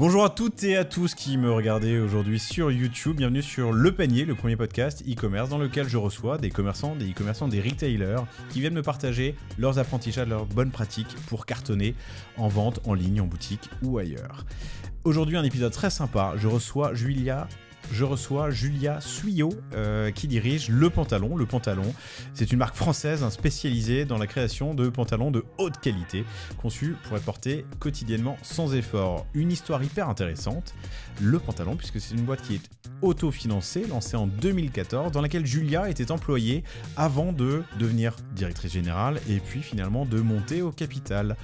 Bonjour à toutes et à tous qui me regardez aujourd'hui sur YouTube. Bienvenue sur Le Panier, le premier podcast e-commerce dans lequel je reçois des commerçants, des e-commerçants, des retailers qui viennent me partager leurs apprentissages, leurs bonnes pratiques pour cartonner en vente, en ligne, en boutique ou ailleurs. Aujourd'hui, un épisode très sympa. Je reçois Julia Suyot qui dirige Le Pantalon. Le Pantalon, c'est une marque française spécialisée dans la création de pantalons de haute qualité, conçus pour être portés quotidiennement sans effort. Une histoire hyper intéressante, Le Pantalon, puisque c'est une boîte qui est autofinancée, lancée en 2014, dans laquelle Julia était employée avant de devenir directrice générale et puis finalement de monter au capital.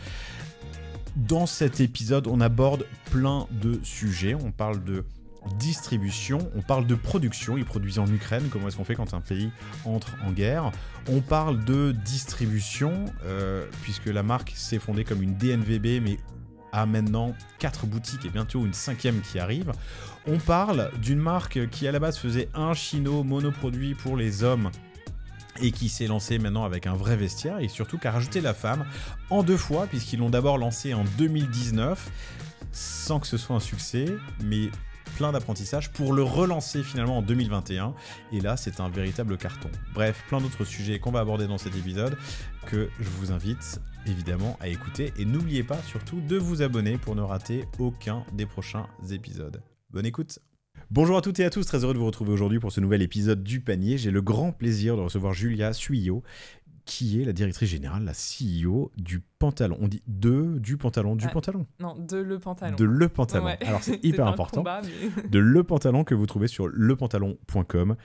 Dans cet épisode, on aborde plein de sujets. On parle de distribution, on parle de production, ils produisent en Ukraine, comment est-ce qu'on fait quand un pays entre en guerre. On parle de distribution, puisque la marque s'est fondée comme une DNVB, mais a maintenant 4 boutiques et bientôt une 5e qui arrive. On parle d'une marque qui à la base faisait un chino monoproduit pour les hommes, et qui s'est lancé maintenant avec un vrai vestiaire, et surtout qui a rajouté la femme en 2 fois, puisqu'ils l'ont d'abord lancé en 2019, sans que ce soit un succès, mais plein d'apprentissage pour le relancer finalement en 2021, et là c'est un véritable carton. Bref, plein d'autres sujets qu'on va aborder dans cet épisode, que je vous invite évidemment à écouter, et n'oubliez pas surtout de vous abonner pour ne rater aucun des prochains épisodes. Bonne écoute. Bonjour à toutes et à tous, très heureux de vous retrouver aujourd'hui pour ce nouvel épisode du Panier. J'ai le grand plaisir de recevoir Julia Suyot, qui est la directrice générale, la CEO du Pantalon. On dit du Pantalon. Non, de Le Pantalon. De Le Pantalon. Ouais. Alors c'est hyper important. Combat, mais... De Le Pantalon que vous trouvez sur lepantalon.com.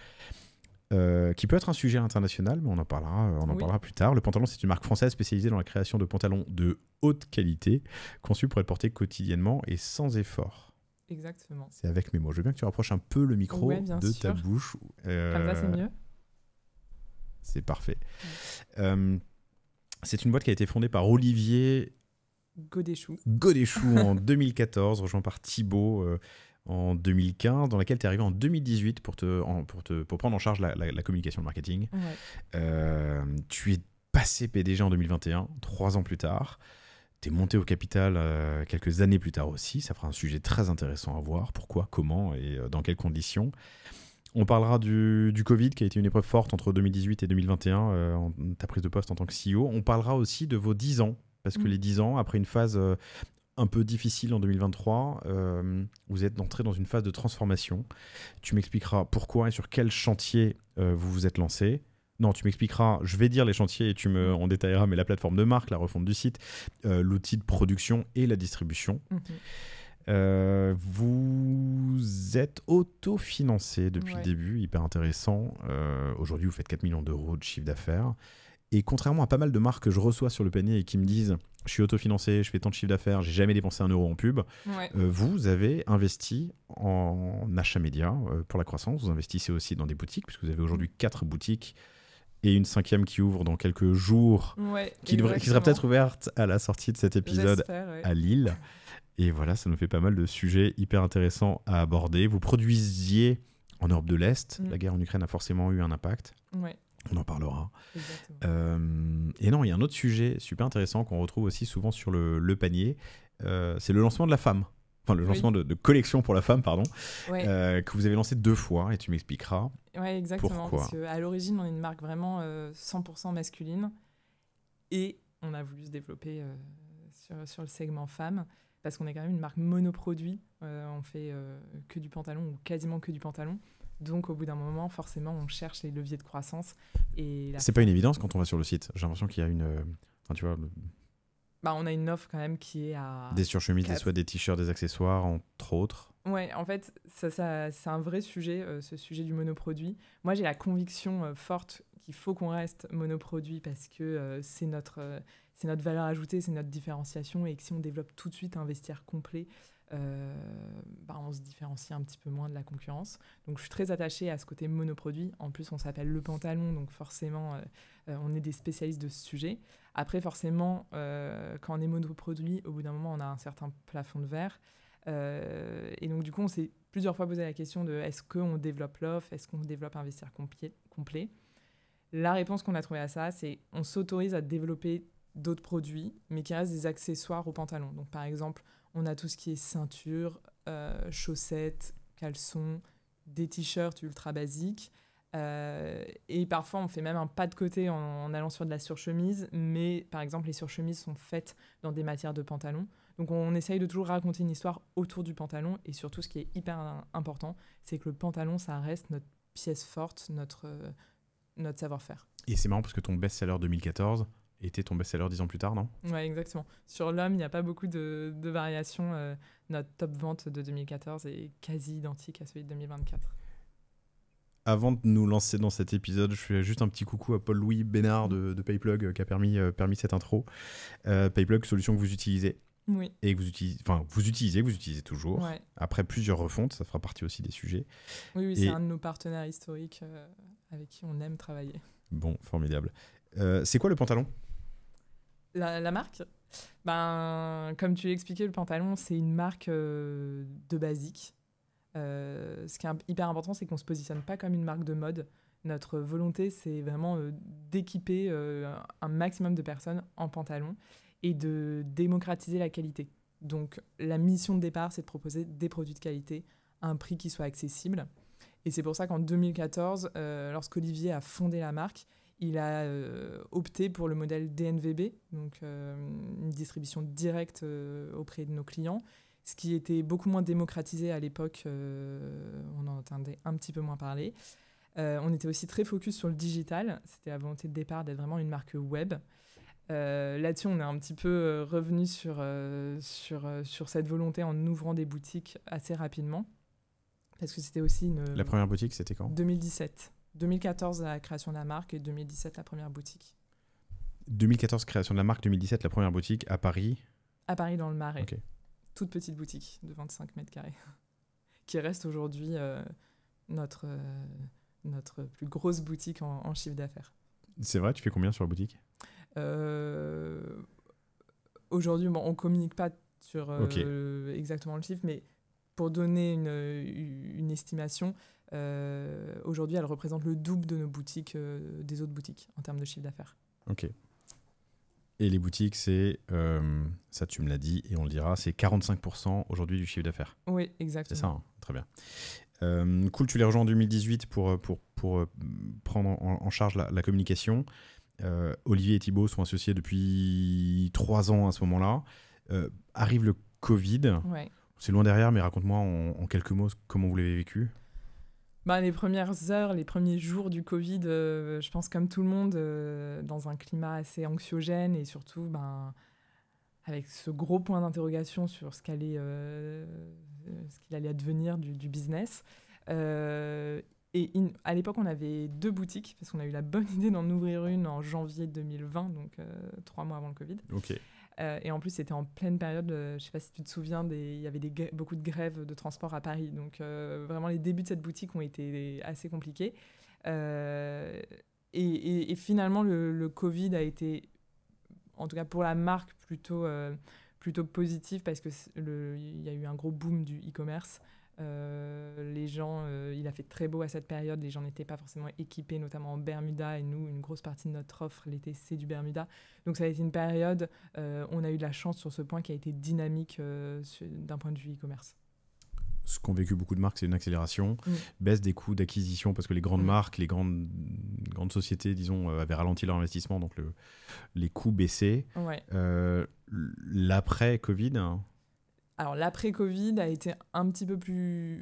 Qui peut être un sujet international, mais on en parlera plus tard. Le Pantalon, c'est une marque française spécialisée dans la création de pantalons de haute qualité, conçus pour être portés quotidiennement et sans effort. Exactement. C'est avec mes mots. Je veux bien que tu rapproches un peu le micro de ta bouche. Comme ça, c'est mieux. C'est parfait. Ouais. C'est une boîte qui a été fondée par Olivier Godéchou en 2014, rejoint par Thibaut en 2015, dans laquelle tu es arrivé en 2018 pour prendre en charge la communication, le marketing. Ouais. Tu es passé PDG en 2021, 3 ans plus tard. Tu es monté au capital quelques années plus tard aussi. Ça fera un sujet très intéressant à voir. Pourquoi, comment et dans quelles conditions. On parlera du Covid, qui a été une épreuve forte entre 2018 et 2021, ta prise de poste en tant que CEO. On parlera aussi de vos 10 ans, parce que les 10 ans, après une phase un peu difficile en 2023, vous êtes entré dans une phase de transformation. Tu m'expliqueras pourquoi et sur quel chantier vous vous êtes lancé. Non, tu m'expliqueras, je vais dire les chantiers et on détaillera, mais la plateforme de marque, la refonte du site, l'outil de production et la distribution. Vous êtes autofinancé depuis le début, hyper intéressant. Aujourd'hui, vous faites 4 millions d'euros de chiffre d'affaires. Et contrairement à pas mal de marques que je reçois sur le panier et qui me disent « je suis autofinancé, je fais tant de chiffre d'affaires, j'ai jamais dépensé 1 euro en pub », vous avez investi en achat média pour la croissance. Vous investissez aussi dans des boutiques, puisque vous avez aujourd'hui 4 boutiques et une 5e qui ouvre dans quelques jours, qui sera peut-être ouverte à la sortie de cet épisode à Lille. Et voilà, ça nous fait pas mal de sujets hyper intéressants à aborder. Vous produisiez en Europe de l'Est. La guerre en Ukraine a forcément eu un impact. On en parlera. Et non, il y a un autre sujet super intéressant qu'on retrouve aussi souvent sur le panier. C'est le lancement de la femme. Enfin, le lancement de collection pour la femme, pardon, que vous avez lancé 2 fois, et tu m'expliqueras exactement, pourquoi. Parce qu'à l'origine, on est une marque vraiment 100% masculine, et on a voulu se développer sur le segment femme, parce qu'on est quand même une marque monoproduit. On fait que du pantalon, ou quasiment que du pantalon. Donc, au bout d'un moment, forcément, on cherche les leviers de croissance. C'est pas une évidence quand on va sur le site. J'ai l'impression qu'il y a une... tu vois... on a une offre quand même qui est à... Des surchemises, des t-shirts, des accessoires, entre autres. Ouais, en fait, ça, c'est un vrai sujet, ce sujet du monoproduit. Moi, j'ai la conviction forte qu'il faut qu'on reste monoproduit, parce que c'est notre valeur ajoutée, c'est notre différenciation, et que si on développe tout de suite un vestiaire complet, on se différencie un petit peu moins de la concurrence. Donc je suis très attachée à ce côté monoproduit. En plus, on s'appelle Le Pantalon, donc forcément on est des spécialistes de ce sujet. Après, forcément, quand on est monoproduit, au bout d'un moment on a un certain plafond de verre, et donc du coup on s'est plusieurs fois posé la question de est-ce qu'on développe l'offre, est-ce qu'on développe un vestiaire complet. La réponse qu'on a trouvée à ça, c'est on s'autorise à développer d'autres produits, mais qui restent des accessoires au pantalon. Donc par exemple, On a tout ce qui est ceinture, chaussettes, caleçons, des t-shirts ultra basiques. Et parfois, on fait même un pas de côté en allant sur de la surchemise. Mais par exemple, les surchemises sont faites dans des matières de pantalon. Donc on essaye de toujours raconter une histoire autour du pantalon. Et surtout, ce qui est hyper important, c'est que le pantalon, ça reste notre pièce forte, notre savoir-faire. Et c'est marrant parce que ton best-seller 2014 était ton best-seller 10 ans plus tard, non ? Ouais, exactement. Sur l'homme, il n'y a pas beaucoup de variations. Notre top vente de 2014 est quasi identique à celui de 2024. Avant de nous lancer dans cet épisode, je fais juste un petit coucou à Paul-Louis Bénard de Payplug qui a permis cette intro. Payplug, solution que vous utilisez. Oui. Et que vous utilisez toujours. Ouais. Après plusieurs refontes, ça fera partie aussi des sujets. Oui, c'est un de nos partenaires historiques avec qui on aime travailler. Bon, formidable. C'est quoi le pantalon ? La marque ? Comme tu l'expliquais, le pantalon, c'est une marque de basique. Ce qui est hyper important, c'est qu'on ne se positionne pas comme une marque de mode. Notre volonté, c'est vraiment d'équiper un maximum de personnes en pantalon et de démocratiser la qualité. Donc, la mission de départ, c'est de proposer des produits de qualité à un prix qui soit accessible. Et c'est pour ça qu'en 2014, lorsqu'Olivier a fondé la marque, il a opté pour le modèle DNVB, donc une distribution directe auprès de nos clients, ce qui était beaucoup moins démocratisé à l'époque, on en entendait un petit peu moins parler. On était aussi très focus sur le digital, c'était la volonté de départ d'être vraiment une marque web. Là-dessus, on est un petit peu revenu sur cette volonté en ouvrant des boutiques assez rapidement, parce que c'était aussi La première boutique, c'était quand ? 2017. 2014, la création de la marque, et 2017, la première boutique. 2014, création de la marque, 2017, la première boutique à Paris ? À Paris, dans le Marais. Okay. Toute petite boutique de 25 mètres carrés, qui reste aujourd'hui notre plus grosse boutique en chiffre d'affaires. C'est vrai, tu fais combien sur la boutique ? Aujourd'hui, on ne communique pas sur exactement le chiffre, mais pour donner une estimation, aujourd'hui, elle représente le double de nos boutiques, des autres boutiques, en termes de chiffre d'affaires. Ok. Et les boutiques, c'est, ça tu me l'as dit et on le dira, c'est 45% aujourd'hui du chiffre d'affaires. Oui, exactement. C'est ça, hein, très bien. Cool, tu les rejoins en 2018 pour prendre en charge la communication. Olivier et Thibaut sont associés depuis 3 ans à ce moment-là. Arrive le Covid. Ouais. C'est loin derrière, mais raconte-moi en quelques mots comment vous l'avez vécu. Les premières heures, les premiers jours du Covid, je pense comme tout le monde, dans un climat assez anxiogène et surtout avec ce gros point d'interrogation sur ce qu'il allait advenir du business. À l'époque, on avait 2 boutiques, parce qu'on a eu la bonne idée d'en ouvrir une en janvier 2020, donc 3 mois avant le Covid. Ok. Et en plus, c'était en pleine période, je ne sais pas si tu te souviens, il y avait beaucoup de grèves de transport à Paris. Donc vraiment, les débuts de cette boutique ont été assez compliqués. Et finalement, le Covid a été, en tout cas pour la marque, plutôt positif, parce qu'il y a eu un gros boom du e-commerce. Les gens, il a fait très beau à cette période, les gens n'étaient pas forcément équipés, notamment en Bermuda, et nous, une grosse partie de notre offre l'été, c'est du Bermuda. Donc ça a été une période, on a eu de la chance sur ce point, qui a été dynamique d'un point de vue e-commerce. Ce qu'ont vécu beaucoup de marques, c'est une accélération, baisse des coûts d'acquisition, parce que les grandes marques, les grandes sociétés, disons, avaient ralenti leur investissement, donc les coûts baissaient. Ouais. L'après-Covid, hein. Alors, l'après-Covid a été un petit peu plus...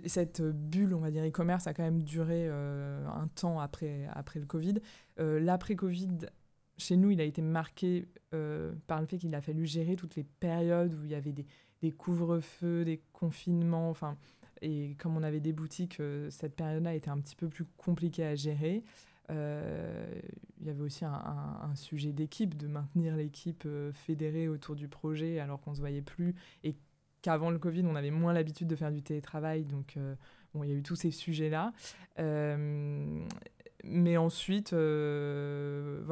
cette bulle, on va dire, e-commerce a quand même duré un temps après le Covid. L'après-Covid, chez nous, il a été marqué par le fait qu'il a fallu gérer toutes les périodes où il y avait des couvre-feux, des confinements. Et comme on avait des boutiques, cette période-là était un petit peu plus compliquée à gérer. Il y avait aussi un sujet d'équipe, de maintenir l'équipe fédérée autour du projet alors qu'on ne se voyait plus, et qu'avant le Covid, on avait moins l'habitude de faire du télétravail. Donc, il y a eu tous ces sujets-là. Mais ensuite, le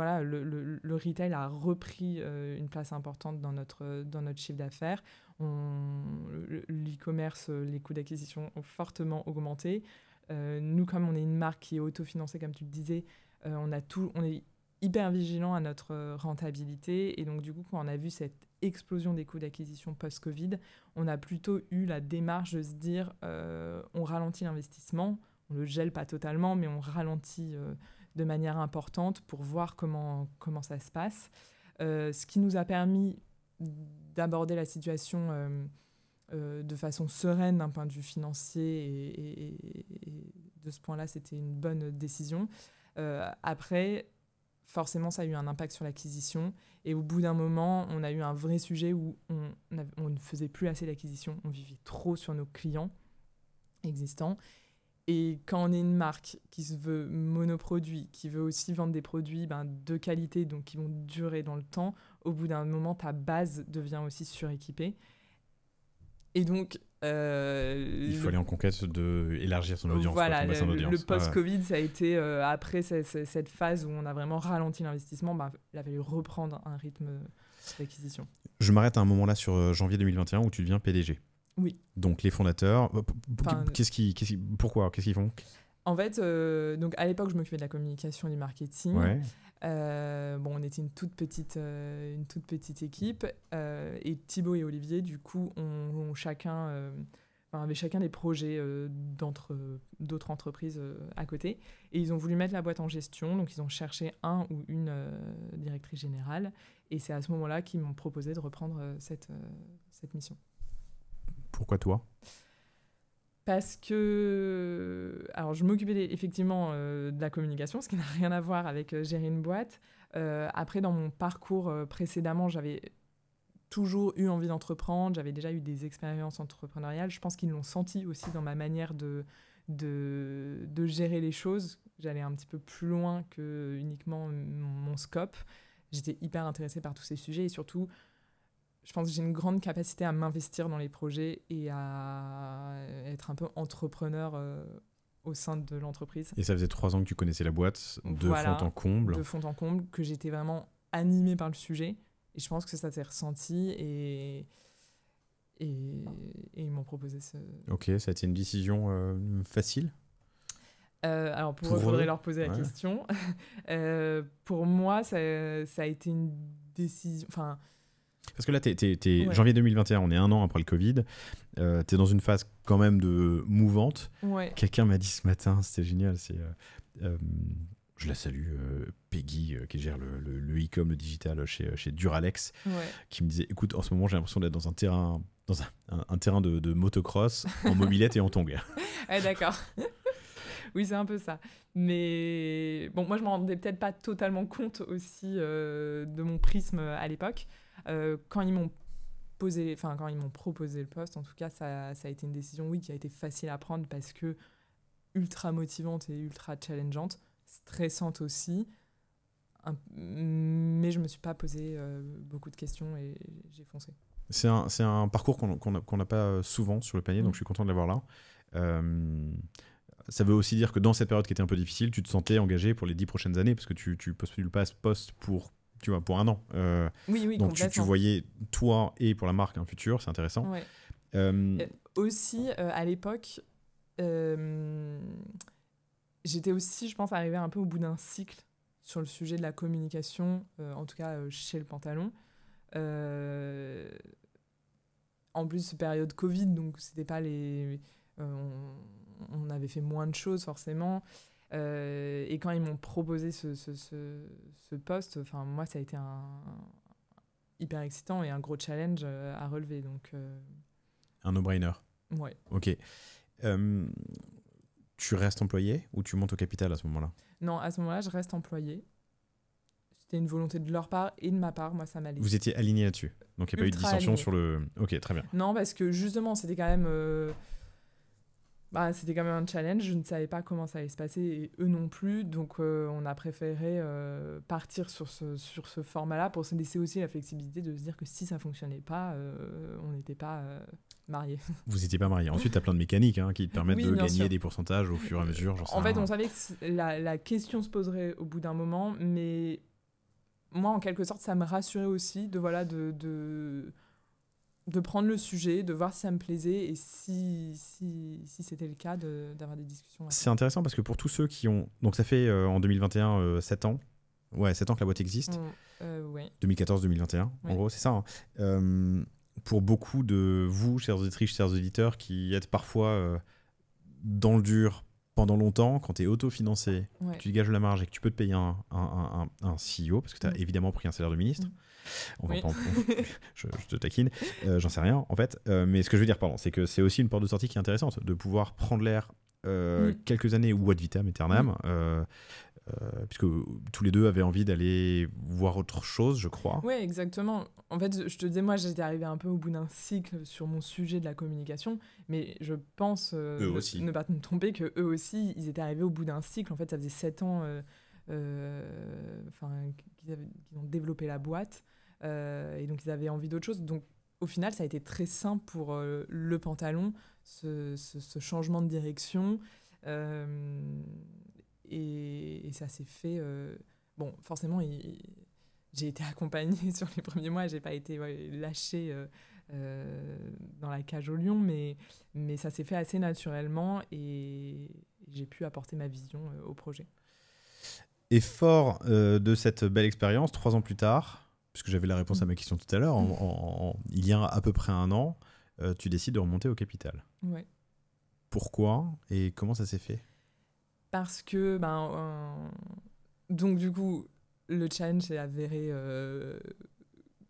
retail a repris une place importante dans notre chiffre d'affaires. L'e-commerce, les coûts d'acquisition ont fortement augmenté. Nous, comme on est une marque qui est autofinancée, comme tu le disais, on est hyper vigilants à notre rentabilité. Et donc, du coup, quand on a vu cette explosion des coûts d'acquisition post-Covid, on a plutôt eu la démarche de se dire on ralentit l'investissement, on ne le gèle pas totalement, mais on ralentit de manière importante pour voir comment ça se passe. Ce qui nous a permis d'aborder la situation de façon sereine d'un point de vue financier et de ce point-là, c'était une bonne décision. Après, forcément, ça a eu un impact sur l'acquisition et au bout d'un moment, on a eu un vrai sujet où on ne faisait plus assez d'acquisition, on vivait trop sur nos clients existants. Et quand on est une marque qui se veut monoproduit, qui veut aussi vendre des produits de qualité, donc qui vont durer dans le temps, au bout d'un moment, ta base devient aussi suréquipée. Et donc... il faut aller en conquête d'élargir son audience. Voilà, le post-Covid, ça a été, après cette phase où on a vraiment ralenti l'investissement, il a fallu reprendre un rythme d'acquisition. Je m'arrête à un moment là sur janvier 2021 où tu deviens PDG. Oui. Donc les fondateurs, pourquoi ? Qu'est-ce qu'ils font ? En fait, donc à l'époque, je m'occupais de la communication et du marketing. Ouais. On était une toute petite équipe. Et Thibaut et Olivier, du coup, avaient chacun des projets d'autres entreprises à côté. Et ils ont voulu mettre la boîte en gestion. Donc, ils ont cherché un ou une directrice générale. Et c'est à ce moment-là qu'ils m'ont proposé de reprendre cette mission. Pourquoi toi ? Parce que... Alors, je m'occupais effectivement de la communication, ce qui n'a rien à voir avec gérer une boîte. Après, dans mon parcours précédemment, j'avais toujours eu envie d'entreprendre. J'avais déjà eu des expériences entrepreneuriales. Je pense qu'ils l'ont senti aussi dans ma manière de gérer les choses. J'allais un petit peu plus loin que uniquement mon scope. J'étais hyper intéressée par tous ces sujets et surtout... Je pense que j'ai une grande capacité à m'investir dans les projets et à être un peu entrepreneur au sein de l'entreprise. Et ça faisait 3 ans que tu connaissais la boîte, fond en comble. De fond en comble, que j'étais vraiment animée par le sujet. Et je pense que ça s'est ressenti et ils m'ont proposé ce... Ok, ça a été une décision facile ? Alors pour eux, il faudrait leur poser la question. Pour moi, ça a été une décision... Parce que là, janvier 2021, on est 1 an après le Covid. Tu es dans une phase quand même de mouvante. Ouais. Quelqu'un m'a dit ce matin, c'était génial, je la salue, Peggy, qui gère le e-com, le digital chez Duralex, qui me disait, écoute, en ce moment, j'ai l'impression d'être dans un terrain de motocross, en mobilette et en tongs. Ouais, d'accord. Oui, c'est un peu ça. Mais bon, moi, je ne m'en rendais peut-être pas totalement compte aussi de mon prisme à l'époque. Quand ils m'ont proposé le poste, en tout cas, ça a été une décision, qui a été facile à prendre parce que ultra motivante et ultra challengeante, stressante aussi. Mais je me suis pas posé beaucoup de questions et j'ai foncé. C'est un parcours qu'on n'a pas souvent sur le panier, donc je suis content de l'avoir là. Ça veut aussi dire que dans cette période qui était un peu difficile, tu te sentais engagé pour les 10 prochaines années parce que tu postules pas à ce poste pour 1 an. Oui, donc tu voyais toi et pour la marque un futur, c'est intéressant. Ouais. Aussi, à l'époque, j'étais aussi, je pense, arrivée un peu au bout d'un cycle sur le sujet de la communication, en tout cas chez Le Pantalon. En plus, période Covid, donc c'était pas les... on avait fait moins de choses forcément. Et quand ils m'ont proposé ce poste, moi, ça a été hyper excitant et un gros challenge à relever. Donc, un no-brainer. Ouais. Ok. Tu restes employé ou tu montes au capital à ce moment-là ? Non, à ce moment-là, je reste employé. C'était une volonté de leur part et de ma part. Moi, ça m'allait. Vous étiez alignés là-dessus ? Donc, il n'y a pas eu de dissension sur le... Ok, très bien. Non, parce que justement, c'était quand même... c'était quand même un challenge. Je ne savais pas comment ça allait se passer et eux non plus. Donc, on a préféré partir sur ce format-là pour se laisser aussi la flexibilité de se dire que si ça ne fonctionnait pas, on n'était pas mariés. Vous n'étiez pas mariés. Ensuite, tu as plein de mécaniques qui te permettent de gagner sûr. Des pourcentages au fur et à mesure. En fait, on savait que la question se poserait au bout d'un moment, mais moi, en quelque sorte, ça me rassurait aussi de prendre le sujet, de voir si ça me plaisait et si c'était le cas, d'avoir des discussions. C'est intéressant parce que pour tous ceux qui ont... Donc ça fait en 2021 7 ans Ouais, 7 ans que la boîte existe. Ouais. 2014-2021, en Ouais. gros, c'est ça. Pour beaucoup de vous, chers auditrices, chers auditeurs, qui êtes parfois dans le dur pendant longtemps, quand tu es autofinancé, Ouais. que tu dégages la marge et que tu peux te payer un CEO, parce que tu as évidemment pris un salaire de ministre. On va Oui. pas je te taquine, j'en sais rien en fait. Mais ce que je veux dire, pardon, c'est que c'est aussi une porte de sortie qui est intéressante, de pouvoir prendre l'air quelques années ou ad vitam aeternam, puisque tous les deux avaient envie d'aller voir autre chose, je crois. Oui, exactement. En fait, je te disais, moi, j'étais arrivée un peu au bout d'un cycle sur mon sujet de la communication, mais je pense aussi. ne pas me tromper que eux aussi, ils étaient arrivés au bout d'un cycle. En fait, ça faisait 7 ans qu'ils ont développé la boîte, et donc ils avaient envie d'autre chose. Donc, au final, ça a été très simple pour le pantalon, ce changement de direction. Et ça s'est fait... Bon, forcément, j'ai été accompagnée sur les premiers mois, j'ai pas été lâchée dans la cage au lion, mais ça s'est fait assez naturellement et j'ai pu apporter ma vision au projet. Et fort de cette belle expérience, 3 ans plus tard, puisque j'avais la réponse à ma question tout à l'heure, il y a à peu près 1 an, tu décides de remonter au capital. Ouais. Pourquoi et comment ça s'est fait ? Parce que, donc du coup, le challenge s'est avéré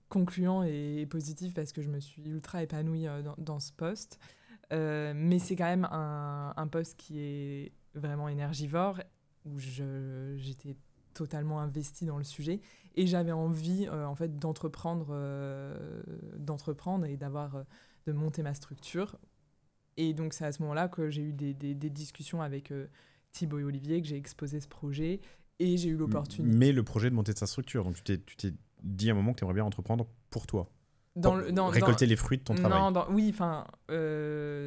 concluant et positif parce que je me suis ultra épanouie dans ce poste. Mais c'est quand même un poste qui est vraiment énergivore, où j'étais totalement investie dans le sujet et j'avais envie en fait d'entreprendre et de monter ma structure. Et donc c'est à ce moment-là que j'ai eu des discussions avec Thibaut et Olivier, que j'ai exposé ce projet et j'ai eu l'opportunité. Mais le projet de monter sa structure, donc tu t'es dit à un moment que tu aimerais bien entreprendre pour toi. Récolter les fruits de ton travail.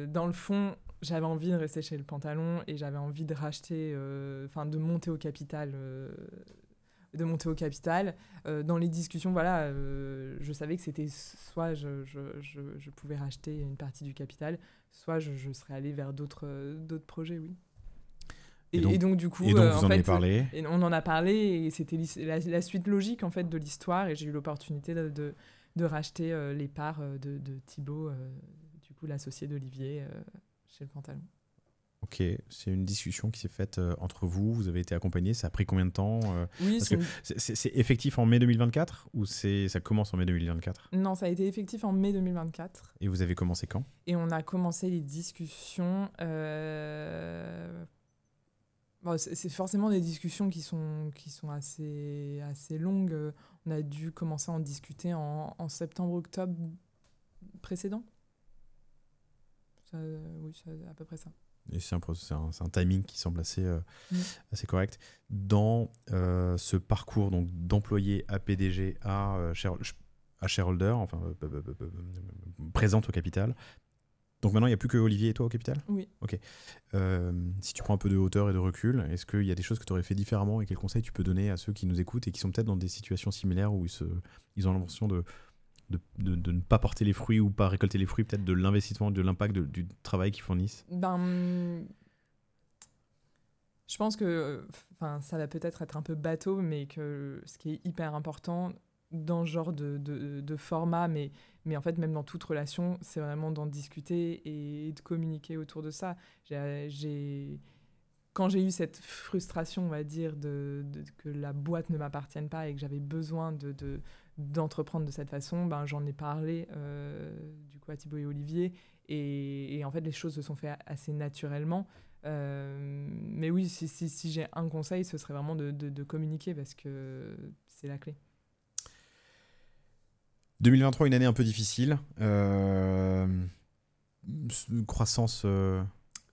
Dans le fond, j'avais envie de rester chez le pantalon et j'avais envie de racheter, de monter au capital. Dans les discussions, voilà, je savais que c'était soit je pouvais racheter une partie du capital, soit je serais allée vers d'autres projets, oui. Et donc du coup, vous en avez parlé. Et on en a parlé et c'était la suite logique en fait de l'histoire et j'ai eu l'opportunité de racheter les parts de Thibaut, du coup l'associé d'Olivier chez le pantalon. Ok, c'est une discussion qui s'est faite entre vous, vous avez été accompagnés, ça a pris combien de temps Oui, c'est effectif en mai 2024 ou ça commence en mai 2024 ? Non, ça a été effectif en mai 2024. Et vous avez commencé quand ? Et on a commencé les discussions... c'est forcément des discussions qui sont assez longues. On a dû commencer à en discuter en septembre-octobre précédent. Oui, c'est à peu près ça. Et c'est un timing qui semble assez correct. Dans ce parcours donc, d'employé à PDG à shareholder, enfin présente au capital, donc maintenant il n'y a plus que Olivier et toi au capital ? Oui. Ok. Si tu prends un peu de hauteur et de recul, est-ce qu'il y a des choses que tu aurais fait différemment et quels conseils tu peux donner à ceux qui nous écoutent et qui sont peut-être dans des situations similaires où ils ont l'impression de ne pas porter les fruits ou pas récolter les fruits peut-être de l'investissement, de l'impact du travail qu'ils fournissent ? Je pense que ça va peut-être être un peu bateau, mais que ce qui est hyper important dans ce genre de format, mais en fait même dans toute relation, c'est vraiment d'en discuter et de communiquer autour de ça. Quand j'ai eu cette frustration, on va dire, que la boîte ne m'appartienne pas et que j'avais besoin d'entreprendre de cette façon, j'en ai parlé du coup à Thibaut et Olivier et en fait les choses se sont faites assez naturellement. Mais oui, si j'ai un conseil, ce serait vraiment de communiquer parce que c'est la clé. 2023, une année un peu difficile. Croissance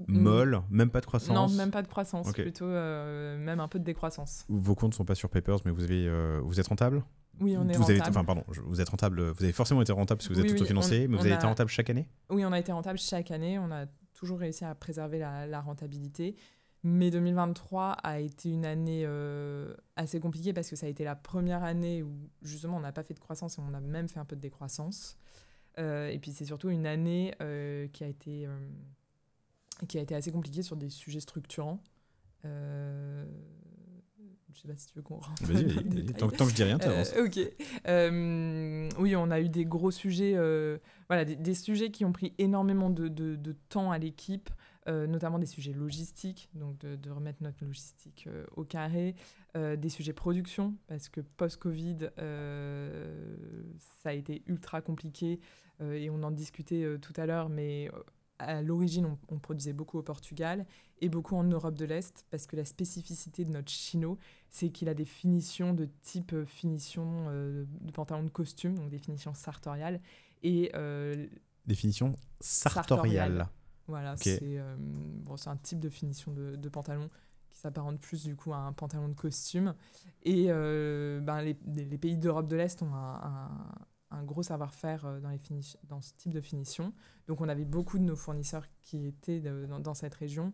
molle, même pas de croissance. Non, même pas de croissance, okay. Plutôt même un peu de décroissance. Vos comptes ne sont pas sur Papers, mais vous êtes rentable ? Oui, on est rentable. Vous êtes rentable, vous avez forcément été rentable parce que vous êtes autofinancé, mais vous avez été rentable chaque année ? Oui, on a été rentable chaque année, on a toujours réussi à préserver la rentabilité. Mais 2023 a été une année assez compliquée parce que ça a été la première année où justement on n'a pas fait de croissance et on a même fait un peu de décroissance. Et puis c'est surtout une année qui a été assez compliquée sur des sujets structurants. Je sais pas si tu veux qu'on rentre. Vas-y. Tant que je dis rien, t'avances. Ok. Oui, on a eu des gros sujets, des sujets qui ont pris énormément de temps à l'équipe, notamment des sujets logistiques, donc de remettre notre logistique au carré, des sujets production, parce que post-Covid, ça a été ultra compliqué, et on en discutait tout à l'heure, mais à l'origine, on produisait beaucoup au Portugal et beaucoup en Europe de l'Est, parce que la spécificité de notre chino, c'est qu'il a des finitions de type finition de pantalon de costume, donc des finitions sartoriales. Et, Définition sartoriale. Voilà, Okay. c'est un type de finition de pantalon qui s'apparente plus du coup à un pantalon de costume. Et les pays d'Europe de l'Est ont un gros savoir-faire dans ce type de finition. Donc on avait beaucoup de nos fournisseurs qui étaient dans cette région.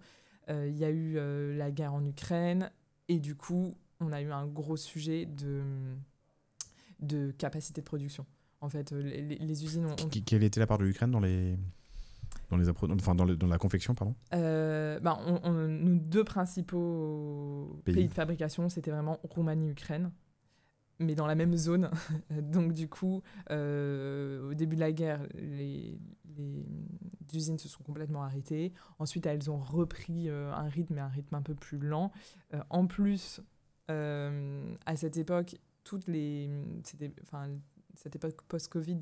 Il y a eu la guerre en Ukraine et du coup on a eu un gros sujet de capacité de production. En fait, les usines ont... Quelle était la part de l'Ukraine dans la confection, pardon? Nos deux principaux pays de fabrication, c'était vraiment Roumanie-Ukraine, mais dans la même zone. Donc du coup, au début de la guerre, les usines se sont complètement arrêtées. Ensuite, elles ont repris un rythme un peu plus lent. En plus, à cette époque, cette époque post-Covid,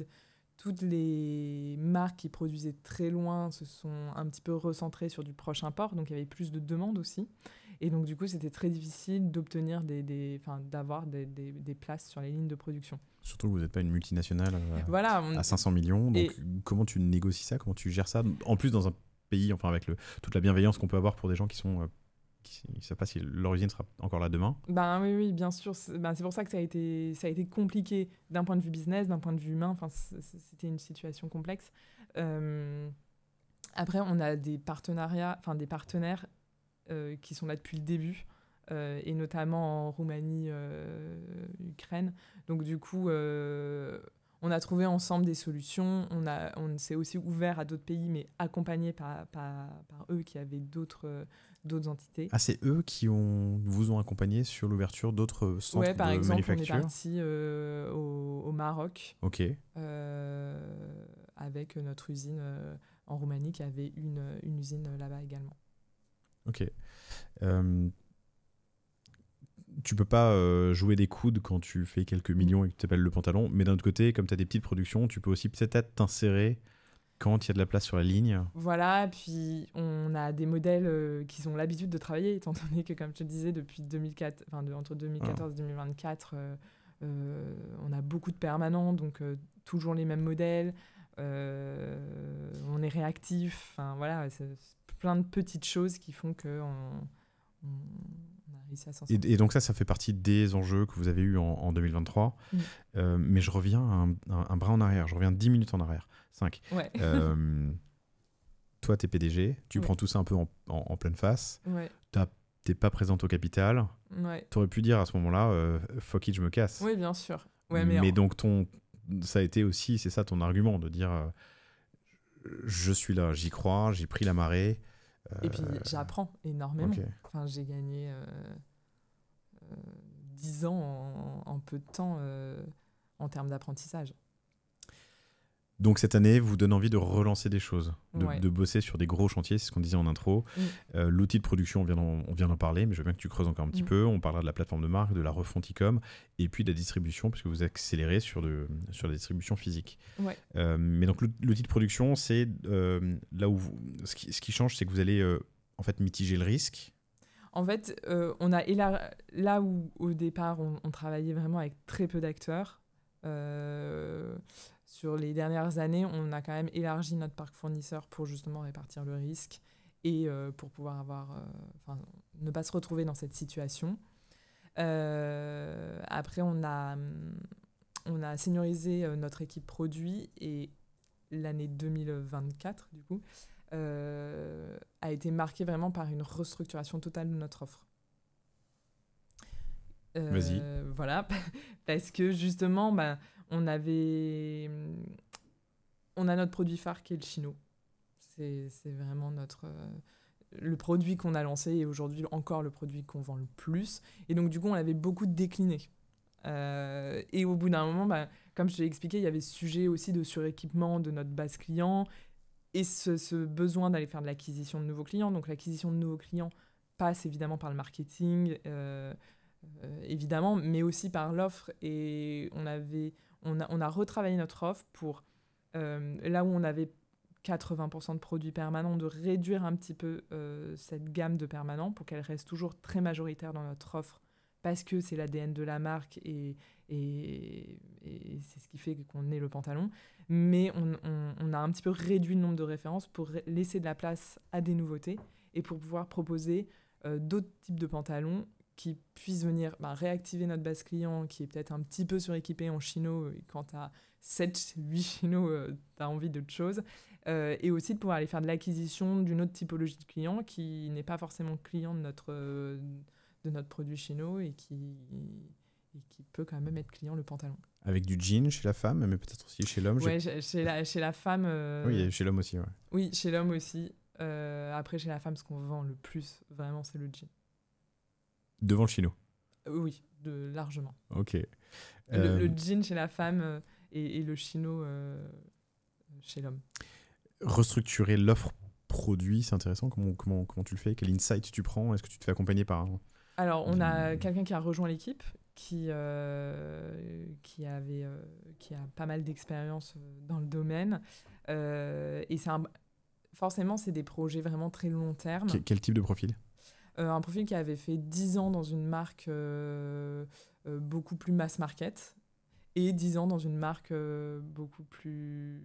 toutes les marques qui produisaient très loin se sont un petit peu recentrées sur du proche import, donc il y avait plus de demandes aussi. Et donc du coup, c'était très difficile d'obtenir d'avoir des places sur les lignes de production. Surtout que vous n'êtes pas une multinationale à 500 millions, donc comment tu négocies ça? Comment tu gères ça? En plus, dans un pays, avec toute la bienveillance qu'on peut avoir pour des gens qui ne savent pas si leur usine sera encore là demain. Oui, bien sûr. C'est pour ça que ça a été compliqué d'un point de vue business, d'un point de vue humain. C'était une situation complexe. Après, on a des partenariats, des partenaires qui sont là depuis le début, et notamment en Roumanie, Ukraine. Donc du coup, on a trouvé ensemble des solutions. On s'est aussi ouvert à d'autres pays, mais accompagnés par eux qui avaient d'autres entités. Ah, c'est eux qui vous ont accompagné sur l'ouverture d'autres centres de manufacture? Par exemple, on est parti au Maroc, avec notre usine en Roumanie qui avait une usine là-bas également. Ok. Tu peux pas jouer des coudes quand tu fais quelques millions et que tu t'appelles le pantalon, mais d'un autre côté, comme tu as des petites productions, tu peux aussi peut-être t'insérer quand il y a de la place sur la ligne. Voilà, puis on a des modèles qui ont l'habitude de travailler, étant donné que, comme je te disais, depuis 2004, entre 2014 et 2024, on a beaucoup de permanents, donc toujours les mêmes modèles, on est réactif, c'est plein de petites choses qui font qu'on a réussi à s'en sortir. Et donc ça fait partie des enjeux que vous avez eus en 2023. Mais je reviens un bras en arrière, je reviens 10 minutes en arrière. 5. Ouais. Toi, t'es PDG, tu prends tout ça un peu en pleine face. Ouais. T'es pas présente au capital. Ouais. T'aurais pu dire à ce moment-là, fuck it, je me casse. Oui, bien sûr. Ouais, mais donc, ça a été aussi, c'est ça ton argument, de dire je suis là, j'y crois, j'ai pris la marée. Et puis, j'apprends énormément. Okay. J'ai gagné 10 ans en peu de temps en termes d'apprentissage. Donc cette année, vous donne envie de relancer des choses, de bosser sur des gros chantiers, c'est ce qu'on disait en intro. L'outil de production, on vient d'en parler, mais je veux bien que tu creuses encore un petit peu. On parlera de la plateforme de marque, de la refonte e-com, et puis de la distribution, puisque vous accélérez sur la distribution physique. Ouais. Mais donc l'outil de production, c'est là où ce qui change, c'est que vous allez en fait mitiger le risque. En fait, on a là où au départ, on travaillait vraiment avec très peu d'acteurs. Sur les dernières années, on a quand même élargi notre parc fournisseur pour justement répartir le risque et pour pouvoir ne pas se retrouver dans cette situation. Après, on a seniorisé notre équipe produit et l'année 2024, du coup, a été marquée vraiment par une restructuration totale de notre offre. Vas-y. Voilà, parce que justement, on a notre produit phare qui est le chino. C'est vraiment le produit qu'on a lancé est aujourd'hui encore le produit qu'on vend le plus. Et donc, du coup, on l'avait beaucoup décliné. Et au bout d'un moment, comme je t'ai expliqué, il y avait ce sujet aussi de suréquipement de notre base client et ce besoin d'aller faire de l'acquisition de nouveaux clients. Donc, l'acquisition de nouveaux clients passe évidemment par le marketing, évidemment, mais aussi par l'offre. Et on a retravaillé notre offre pour, là où on avait 80% de produits permanents, de réduire un petit peu cette gamme de permanents pour qu'elle reste toujours très majoritaire dans notre offre, parce que c'est l'ADN de la marque et c'est ce qui fait qu'on est le pantalon. Mais on a un petit peu réduit le nombre de références pour laisser de la place à des nouveautés et pour pouvoir proposer d'autres types de pantalons qui puissent venir réactiver notre base client, qui est peut-être un petit peu suréquipée en chino. Quand tu as 7-8 chinos, tu as envie d'autre chose. Et aussi de pouvoir aller faire de l'acquisition d'une autre typologie de client qui n'est pas forcément client de notre produit chino et qui peut quand même être client le pantalon. Avec du jean chez la femme, mais peut-être aussi chez l'homme. Oui, chez la femme. Oui, chez l'homme aussi. Ouais. Oui, chez l'homme aussi. Après, chez la femme, ce qu'on vend le plus, vraiment, c'est le jean. Devant le chino. Oui, largement. Ok. Le jean chez la femme et le chino chez l'homme. Restructurer l'offre produit, c'est intéressant. Comment tu le fais? Quel insight tu prends? Est-ce que tu te fais accompagner par Alors, on a quelqu'un qui a rejoint l'équipe, qui a pas mal d'expérience dans le domaine. Et forcément, c'est des projets vraiment très long terme. Quel type de profil? Un profil qui avait fait 10 ans dans une marque beaucoup plus mass market et 10 ans dans une marque beaucoup plus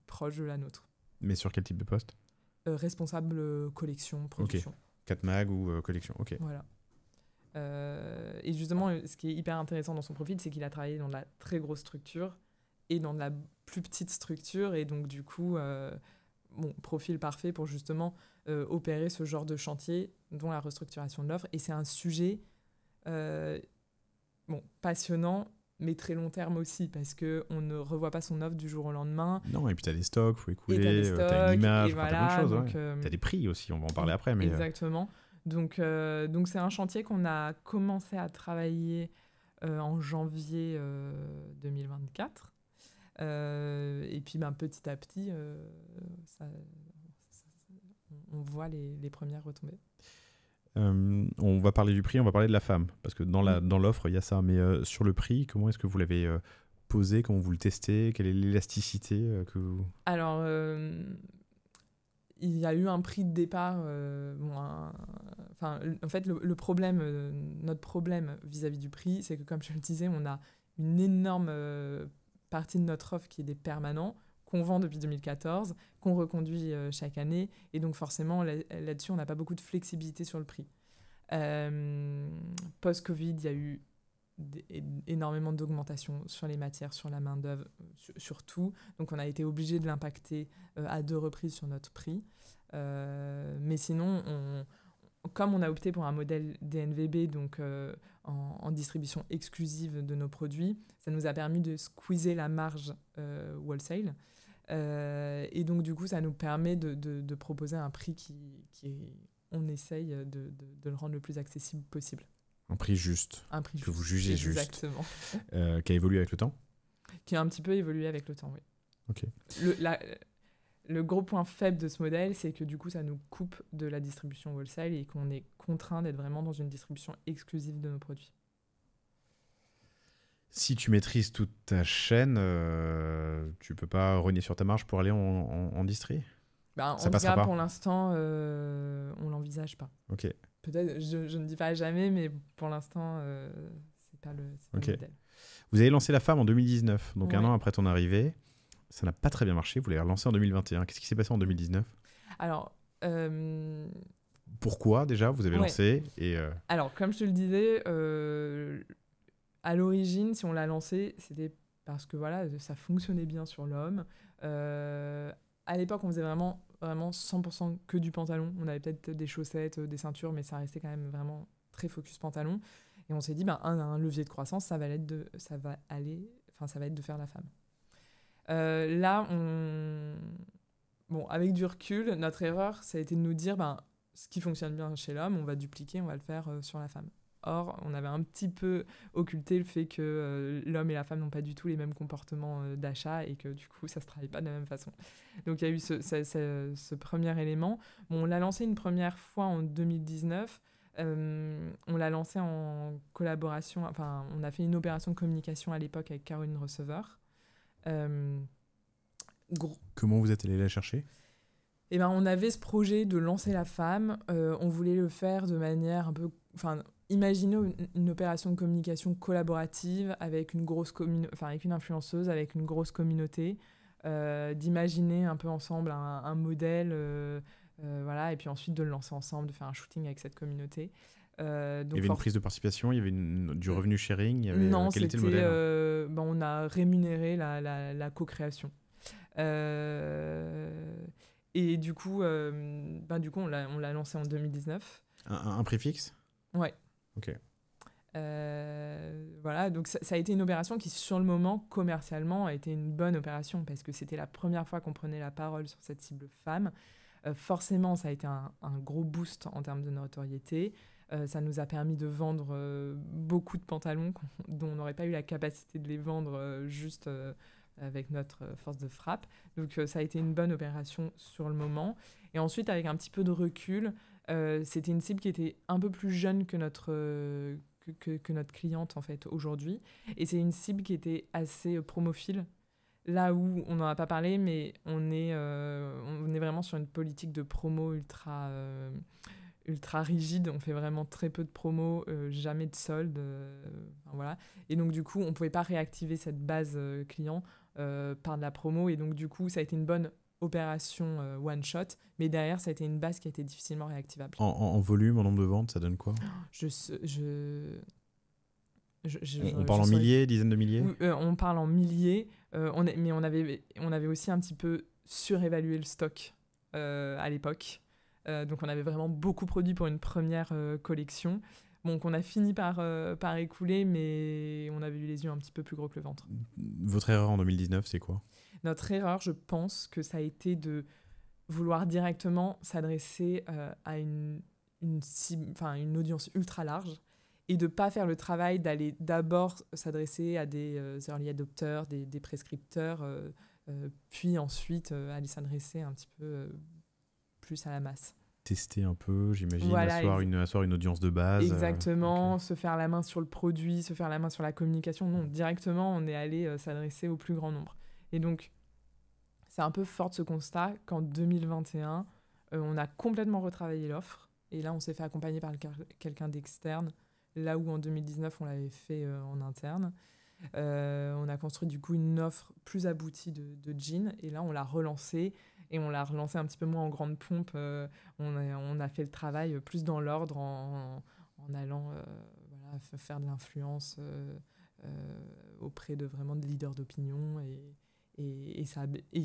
proche de la nôtre. Mais sur quel type de poste? Responsable collection, production. Okay. 4 mag ou collection, ok. Voilà. Et justement, ce qui est hyper intéressant dans son profil, c'est qu'il a travaillé dans de la très grosse structure et dans de la plus petite structure. Et donc, du coup, profil parfait pour justement opérer ce genre de chantier, dont la restructuration de l'offre. Et c'est un sujet passionnant, mais très long terme aussi, parce qu'on ne revoit pas son offre du jour au lendemain. Non, et puis tu as des stocks, il faut écouler, tu as une image, tu as plein de choses. Donc, tu as des prix aussi, on va en parler après. Mais exactement. Donc c'est un chantier qu'on a commencé à travailler en janvier 2024. Et puis petit à petit, on voit les premières retombées. On va parler du prix, on va parler de la femme, parce que dans l'offre, il y a ça. Mais sur le prix, comment est-ce que vous l'avez posé? Comment vous le testez? Quelle est l'élasticité que vous... Alors, il y a eu un prix de départ. En fait, notre problème vis-à-vis du prix, c'est que, comme je le disais, on a une énorme partie de notre offre qui est des permanents, qu'on vend depuis 2014, qu'on reconduit chaque année. Et donc, forcément, là-dessus, on n'a pas beaucoup de flexibilité sur le prix. Post-Covid, il y a eu énormément d'augmentation sur les matières, sur la main-d'œuvre, sur tout. Donc, on a été obligé de l'impacter à 2 reprises sur notre prix. Mais sinon, comme on a opté pour un modèle DNVB, donc en distribution exclusive de nos produits, ça nous a permis de squeezer la marge wholesale. Et donc, du coup, ça nous permet de proposer un prix on essaye de le rendre le plus accessible possible. Un prix juste. Un prix que vous jugez juste. Exactement. Qui a évolué avec le temps? Qui a un petit peu évolué avec le temps, oui. Ok. Le gros point faible de ce modèle, c'est que du coup, ça nous coupe de la distribution wholesale et qu'on est contraint d'être vraiment dans une distribution exclusive de nos produits. Si tu maîtrises toute ta chaîne, tu peux pas rogner sur ta marge pour aller en distri? En tout cas, pour l'instant, on l'envisage pas. Ok. Peut-être, je ne dis pas jamais, mais pour l'instant, c'est pas le modèle. Vous avez lancé la femme en 2019, donc ouais. Un an après ton arrivée. Ça n'a pas très bien marché, vous l'avez relancé en 2021. Qu'est-ce qui s'est passé en 2019? Alors... Pourquoi déjà vous avez lancé Alors, comme je te le disais, à l'origine, si on l'a lancé, c'était parce que ça fonctionnait bien sur l'homme. À l'époque, on faisait vraiment 100% que du pantalon. On avait peut-être des chaussettes, des ceintures, mais ça restait quand même vraiment très focus pantalon. Et on s'est dit, un levier de croissance, ça va être de faire la femme. Là, avec du recul, notre erreur, ça a été de nous dire, ce qui fonctionne bien chez l'homme, on va dupliquer, on va le faire sur la femme. Or, on avait un petit peu occulté le fait que l'homme et la femme n'ont pas du tout les mêmes comportements d'achat et que du coup, ça ne se travaille pas de la même façon. Donc, il y a eu ce premier élément. Bon, on l'a lancé une première fois en 2019. On l'a lancé en collaboration, enfin, on a fait une opération de communication à l'époque avec Caroline Receveur. Comment vous êtes allé la chercher ? Eh ben, on avait ce projet de lancer la femme. On voulait le faire de manière un peu... Enfin, imaginez une opération de communication collaborative avec une grosse avec une influenceuse, avec une grosse communauté. D'imaginer un peu ensemble un modèle, voilà, et puis ensuite de le lancer ensemble, de faire un shooting avec cette communauté. Donc il y avait une prise de participation, il y avait du revenu sharing, il y avait, non, quel était le modèle on a rémunéré la co-création. Et du coup, on l'a lancé en 2019. Un prix fixe ? Ouais. Ok. Voilà, donc ça a été une opération qui, sur le moment, commercialement, a été une bonne opération parce que c'était la première fois qu'on prenait la parole sur cette cible femme. Forcément, ça a été un gros boost en termes de notoriété. Ça nous a permis de vendre beaucoup de pantalons dont on n'aurait pas eu la capacité de les vendre juste avec notre force de frappe. Donc ça a été une bonne opération sur le moment. Et ensuite, avec un petit peu de recul, c'était une cible qui était un peu plus jeune que notre cliente en fait aujourd'hui. Et c'est une cible qui était assez promophile. Là où on n'en a pas parlé, mais on est vraiment sur une politique de promo ultra rigide. On fait vraiment très peu de promos, jamais de soldes. Voilà. Et donc, du coup, on ne pouvait pas réactiver cette base client par de la promo. Et donc, du coup, ça a été une bonne opération one-shot. Mais derrière, ça a été une base qui a été difficilement réactivable. En volume, en nombre de ventes, ça donne quoi ? On parle en milliers, dizaines de milliers ? On parle en milliers, mais on avait aussi un petit peu surévalué le stock à l'époque. Donc on avait vraiment beaucoup produit pour une première collection. Bon, qu'on a fini par écouler, mais on avait eu les yeux un petit peu plus gros que le ventre. Votre erreur en 2019, c'est quoi ? Notre erreur, je pense que ça a été de vouloir directement s'adresser à une audience ultra large et de ne pas faire le travail d'aller d'abord s'adresser à des early adopters, des prescripteurs, puis ensuite aller s'adresser un petit peu plus à la masse. Tester un peu, j'imagine, voilà, asseoir une audience de base. Exactement, okay. Se faire la main sur le produit, se faire la main sur la communication. Non, directement, on est allé s'adresser au plus grand nombre. Et donc, c'est un peu fort de ce constat qu'en 2021, on a complètement retravaillé l'offre. Et là, on s'est fait accompagner par quelqu'un d'externe, là où en 2019, on l'avait fait en interne. On a construit du coup une offre plus aboutie de jeans. Et là, on l'a relancée. Et on l'a relancé un petit peu moins en grande pompe. On a fait le travail plus dans l'ordre en allant faire de l'influence auprès de vraiment des leaders d'opinion. Et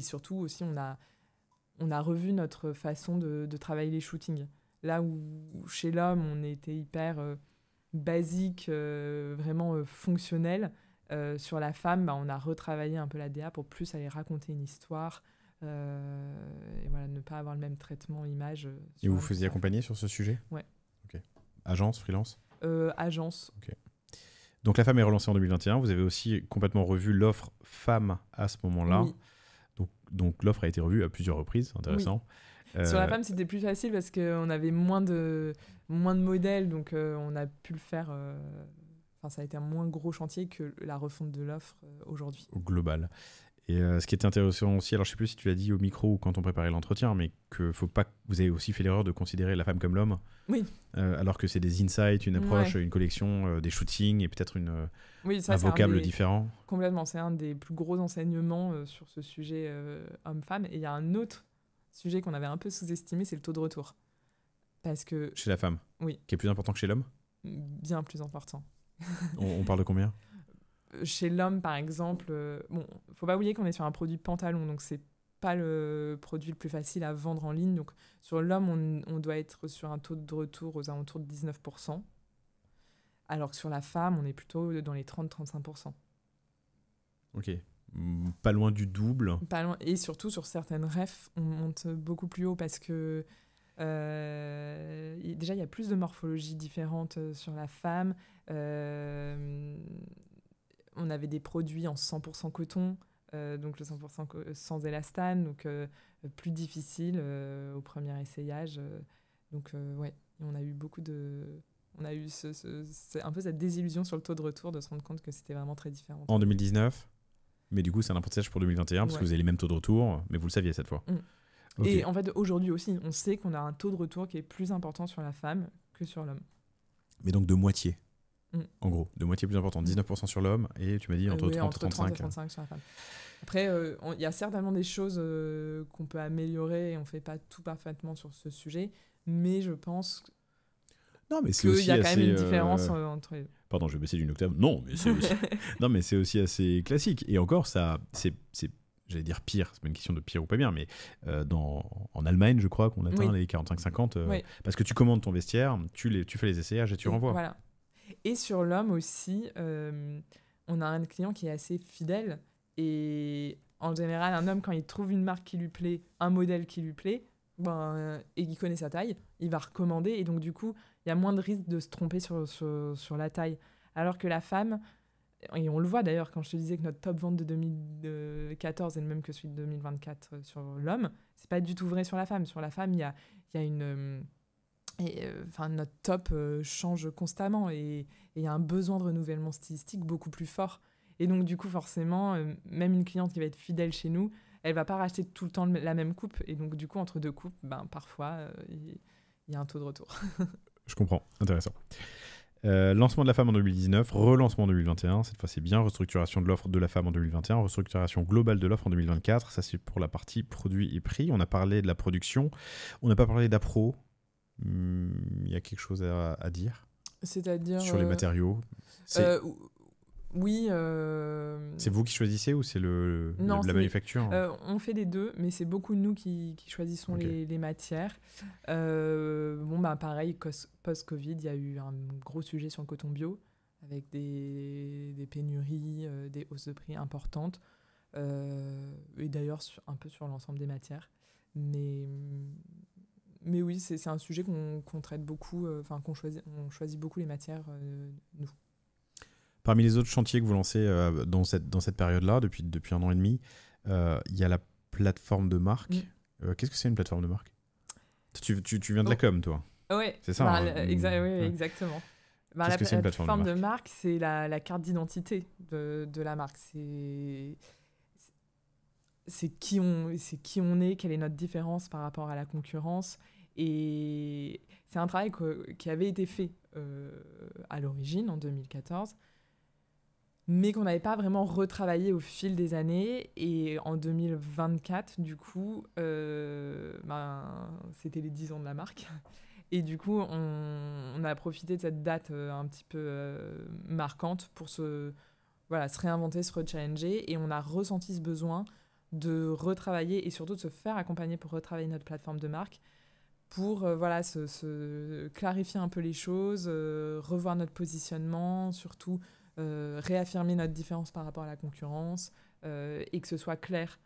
surtout aussi, on a revu notre façon de travailler les shootings. Là où chez l'homme, on était hyper basique, vraiment fonctionnel. Sur la femme, on a retravaillé un peu la DA pour plus aller raconter une histoire. Et voilà, ne pas avoir le même traitement image. Et vous faisiez accompagner sur ce sujet ? Ouais. Okay. Agence, freelance ? Agence. Okay. Donc la femme est relancée en 2021. Vous avez aussi complètement revu l'offre femme à ce moment-là. Oui. Donc l'offre a été revue à plusieurs reprises. Intéressant. Oui. Sur la femme, c'était plus facile parce qu'on avait moins de modèles. Donc on a pu le faire... ça a été un moins gros chantier que la refonte de l'offre aujourd'hui. Au global. Et ce qui était intéressant aussi, alors je ne sais plus si tu l'as dit au micro ou quand on préparait l'entretien, mais que faut pas, vous avez aussi fait l'erreur de considérer la femme comme l'homme, oui. Alors que c'est des insights, une approche, une collection, des shootings et peut-être un vocable différent. Complètement, c'est un des plus gros enseignements sur ce sujet homme-femme. Et il y a un autre sujet qu'on avait un peu sous-estimé, c'est le taux de retour. Parce que, chez la femme ? Oui. Qui est plus important que chez l'homme ? Bien plus important. On parle de combien ? Chez l'homme, par exemple, faut pas oublier qu'on est sur un produit pantalon, donc c'est pas le produit le plus facile à vendre en ligne. Donc sur l'homme, on doit être sur un taux de retour aux alentours de 19%, alors que sur la femme, on est plutôt dans les 30-35%. Ok, pas loin du double. Pas loin, et surtout sur certaines refs, on monte beaucoup plus haut parce que Déjà, il y a plus de morphologies différentes sur la femme. On avait des produits en 100% coton, donc le 100% sans élastane, donc plus difficile au premier essayage. Ouais, on a eu on a eu c'est un peu cette désillusion sur le taux de retour de se rendre compte que c'était vraiment très différent. En 2019, mais du coup, c'est un apprentissage pour 2021 parce que vous avez les mêmes taux de retour, mais vous le saviez cette fois. Okay. Et en fait, aujourd'hui aussi, on sait qu'on a un taux de retour qui est plus important sur la femme que sur l'homme. Mais donc de moitié, en gros, de moitié plus important, 19% sur l'homme et tu m'as dit entre 30 et 35. 30 et 35 sur la femme. Après, il y a certainement des choses qu'on peut améliorer et on ne fait pas tout parfaitement sur ce sujet, mais je pense qu'il y a quand même une différence entre les deux. Pardon, je vais baisser d'une octave. Non, mais c'est aussi... non, mais c'est aussi assez classique. Et encore, ça, c'est j'allais dire pire, c'est pas une question de pire ou pas bien, mais en Allemagne, je crois qu'on atteint les 45-50, parce que tu commandes ton vestiaire, tu fais les essayages et tu renvoies. Voilà. Et sur l'homme aussi, on a un client qui est assez fidèle, et en général, un homme, quand il trouve une marque qui lui plaît, un modèle qui lui plaît, et qu'il connaît sa taille, il va recommander, et donc du coup, il y a moins de risque de se tromper sur la taille. Alors que la femme, et on le voit d'ailleurs quand je te disais que notre top vente de 2014 est le même que celui de 2024 sur l'homme, c'est pas du tout vrai sur la femme. Sur la femme, il y a une... notre top change constamment et il y a un besoin de renouvellement stylistique beaucoup plus fort. Et donc du coup, forcément, même une cliente qui va être fidèle chez nous, elle va pas racheter tout le temps la même coupe. Et donc du coup, entre deux coupes, parfois, il y a un taux de retour. Je comprends, intéressant. Lancement de la femme en 2019, relancement en 2021, cette fois c'est bien, restructuration de l'offre de la femme en 2021, restructuration globale de l'offre en 2024, ça c'est pour la partie produit et prix. On a parlé de la production, on n'a pas parlé d'appro, il y a quelque chose à dire? C'est-à-dire sur les matériaux? Oui. C'est vous qui choisissez ou c'est la manufacture? On fait les deux, mais c'est beaucoup de nous qui choisissons les matières. Pareil, post-Covid, il y a eu un gros sujet sur le coton bio, avec des pénuries, des hausses de prix importantes, et d'ailleurs un peu sur l'ensemble des matières. Mais oui, c'est un sujet qu'on traite beaucoup, on choisit beaucoup les matières, nous. Parmi les autres chantiers que vous lancez dans cette période-là, depuis 1 an et demi, il y a la plateforme de marque. Qu'est-ce que c'est une plateforme de marque? Tu viens de la com, toi? Oui, c'est ça. Exactement. La plateforme de marque, c'est la carte d'identité de la marque. C'est qui on est, quelle est notre différence par rapport à la concurrence. Et c'est un travail qui avait été fait à l'origine, en 2014, mais qu'on n'avait pas vraiment retravaillé au fil des années. Et en 2024, du coup, c'était les 10 ans de la marque. Et du coup, on a profité de cette date un petit peu marquante pour se réinventer, se rechallenger. Et on a ressenti ce besoin de retravailler et surtout de se faire accompagner pour retravailler notre plateforme de marque, pour se clarifier un peu les choses, revoir notre positionnement, surtout réaffirmer notre différence par rapport à la concurrence, et que ce soit clair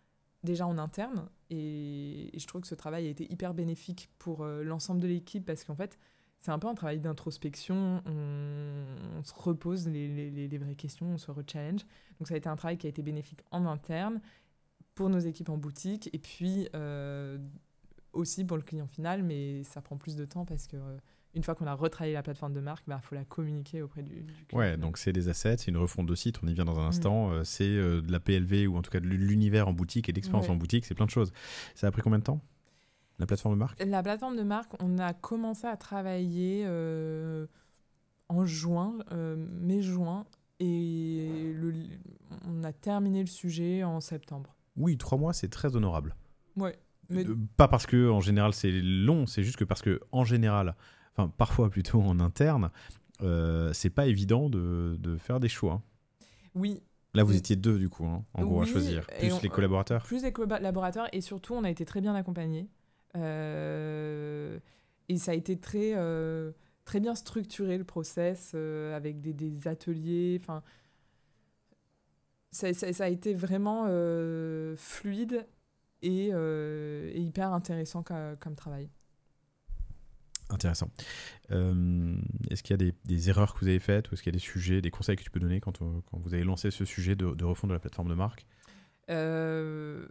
déjà en interne. Et je trouve que ce travail a été hyper bénéfique pour l'ensemble de l'équipe, parce qu'en fait, c'est un peu un travail d'introspection. On se repose les vraies questions, on se rechallenge. Donc ça a été un travail qui a été bénéfique en interne, pour nos équipes en boutique, et puis aussi pour le client final, mais ça prend plus de temps parce que une fois qu'on a retravaillé la plateforme de marque, faut la communiquer auprès du client. Ouais, donc c'est des assets, c'est une refonte de site, on y vient dans un instant, c'est de la PLV, ou en tout cas de l'univers en boutique et d'expérience en boutique, c'est plein de choses. Ça a pris combien de temps, la plateforme de marque? La plateforme de marque, on a commencé à travailler en juin, mai-juin, et on a terminé le sujet en septembre. Oui, 3 mois, c'est très honorable. Ouais. Mais... Pas parce que en général c'est long, c'est juste que parce que en général, enfin parfois plutôt en interne, c'est pas évident de faire des choix. Oui. Là vous étiez 2 du coup, en gros, à choisir, plus les collaborateurs. Plus les collaborateurs, et surtout on a été très bien accompagnés. Et ça a été très bien structuré, le process, avec des ateliers. Enfin, ça a été vraiment fluide et hyper intéressant comme travail. Intéressant. Est-ce qu'il y a des erreurs que vous avez faites ou est-ce qu'il y a des sujets, des conseils que tu peux donner quand vous avez lancé ce sujet de refonte de la plateforme de marque? Eh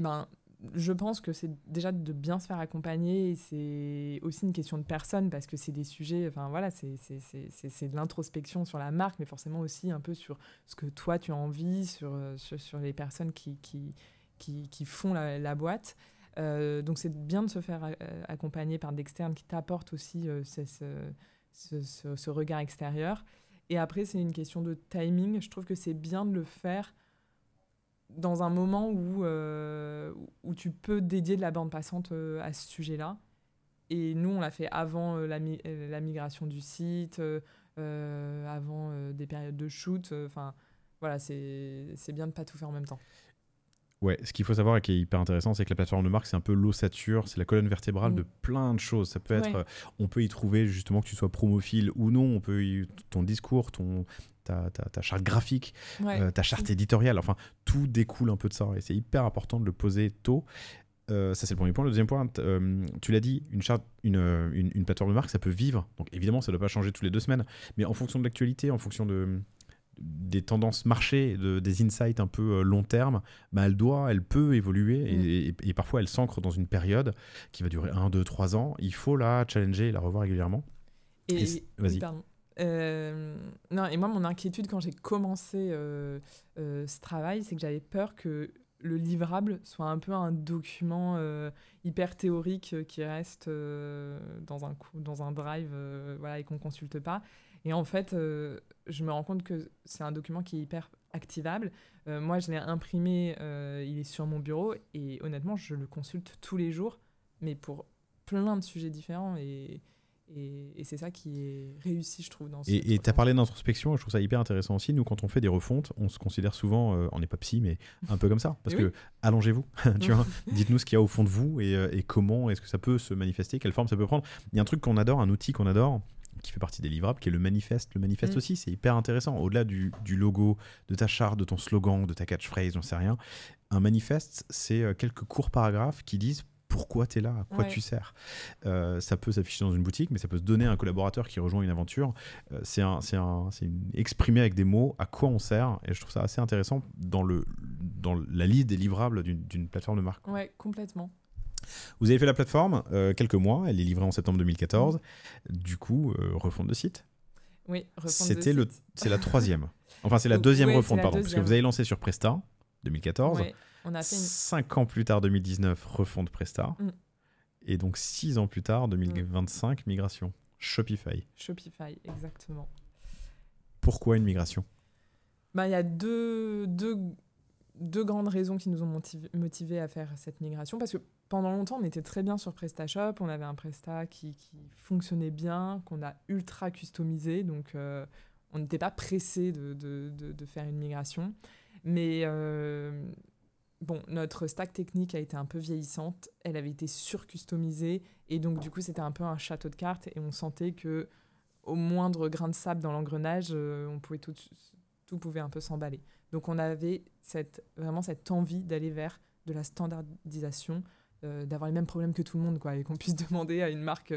ben, je pense que c'est déjà de bien se faire accompagner et c'est aussi une question de personne parce que c'est des sujets, enfin voilà, c'est de l'introspection sur la marque, mais forcément aussi un peu sur ce que toi tu as envie, sur les personnes qui font la boîte. Donc c'est bien de se faire accompagner par d'externes qui t'apportent aussi ce regard extérieur. Et après, c'est une question de timing. Je trouve que c'est bien de le faire dans un moment où tu peux dédier de la bande passante à ce sujet-là. Et nous, on l'a fait avant la migration du site, avant des périodes de shoot. Enfin, voilà, c'est bien de ne pas tout faire en même temps. Ouais, ce qu'il faut savoir et qui est hyper intéressant, c'est que la plateforme de marque, c'est un peu l'ossature, c'est la colonne vertébrale de plein de choses. Ça peut être, on peut y trouver justement que tu sois promophile ou non, on peut ton discours, ta charte graphique, ta charte éditoriale, enfin tout découle un peu de ça et c'est hyper important de le poser tôt. Ça c'est le premier point. Le deuxième point, tu l'as dit, une plateforme de marque, ça peut vivre. Donc évidemment, ça ne doit pas changer toutes les 2 semaines, mais en fonction de l'actualité, en fonction des tendances marché, des insights un peu long terme, bah elle peut évoluer et parfois elle s'ancre dans une période qui va durer 1, 2, 3 ans. Il faut la challenger et la revoir régulièrement. Vas-y. Pardon. Non, et moi, mon inquiétude quand j'ai commencé ce travail, c'est que j'avais peur que le livrable soit un peu un document hyper théorique qui reste dans un drive voilà, et qu'on ne consulte pas. Et en fait, je me rends compte que c'est un document qui est hyper activable. Moi, je l'ai imprimé, il est sur mon bureau et honnêtement, je le consulte tous les jours, mais pour plein de sujets différents. Et c'est ça qui est réussi, je trouve. Et tu as parlé d'introspection, je trouve ça hyper intéressant aussi. Nous, quand on fait des refontes, on se considère souvent, on n'est pas psy, mais un peu comme ça. Parce que, allongez-vous, tu vois, dites-nous ce qu'il y a au fond de vous et comment est-ce que ça peut se manifester, quelle forme ça peut prendre. Il y a un truc qu'on adore, un outil qu'on adore, qui fait partie des livrables, qui est le manifeste. Le manifeste aussi, c'est hyper intéressant. Au-delà du logo, de ta charte, de ton slogan, de ta catchphrase, j'en sais rien. Un manifeste, c'est quelques courts paragraphes qui disent pourquoi tu es là, à quoi tu sers. Ça peut s'afficher dans une boutique, mais ça peut se donner à un collaborateur qui rejoint une aventure. C'est exprimer avec des mots à quoi on sert, et je trouve ça assez intéressant dans la liste des livrables d'une plateforme de marque. Ouais, complètement. Vous avez fait la plateforme quelques mois, elle est livrée en septembre 2014. Du coup, refonte de site. Oui, refonte de site. C'est la 3e. Enfin, c'est la 2e refonte, pardon, parce que vous avez lancé sur Presta 2014. Oui, on a fait 5 ans plus tard, 2019, refonte Presta. Et donc 6 ans plus tard, 2025, migration. Shopify. Shopify, exactement. Pourquoi une migration ? Il y a deux grandes raisons qui nous ont motivés à faire cette migration, parce que pendant longtemps, on était très bien sur PrestaShop, on avait un Presta qui fonctionnait bien, qu'on a ultra customisé, donc on n'était pas pressé de faire une migration. Mais notre stack technique a été un peu vieillissante, elle avait été sur-customisée, et donc du coup, c'était un peu un château de cartes, et on sentait que au moindre grain de sable dans l'engrenage, tout pouvait un peu s'emballer. Donc on avait vraiment cette envie d'aller vers de la standardisation, d'avoir les mêmes problèmes que tout le monde, quoi, et qu'on puisse demander à une marque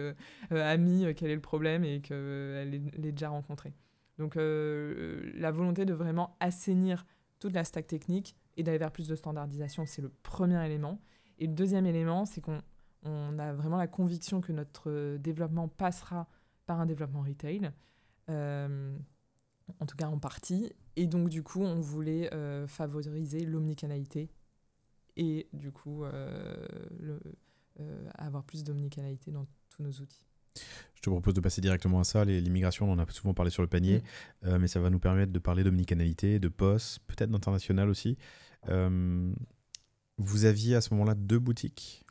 amie quel est le problème et qu'elle l'ait déjà rencontré. Donc la volonté de vraiment assainir toute la stack technique et d'aller vers plus de standardisation, c'est le premier élément. Et le deuxième élément, c'est qu'on a vraiment la conviction que notre développement passera par un développement retail, en tout cas en partie. Et donc, du coup, on voulait favoriser l'omnicanalité et du coup avoir plus d'omnicanalité dans tous nos outils. Je te propose de passer directement à ça. L'immigration, on en a souvent parlé sur le panier, mais ça va nous permettre de parler d'omnicanalité, de POS, peut-être d'international aussi. Vous aviez à ce moment-là 2 boutiques ?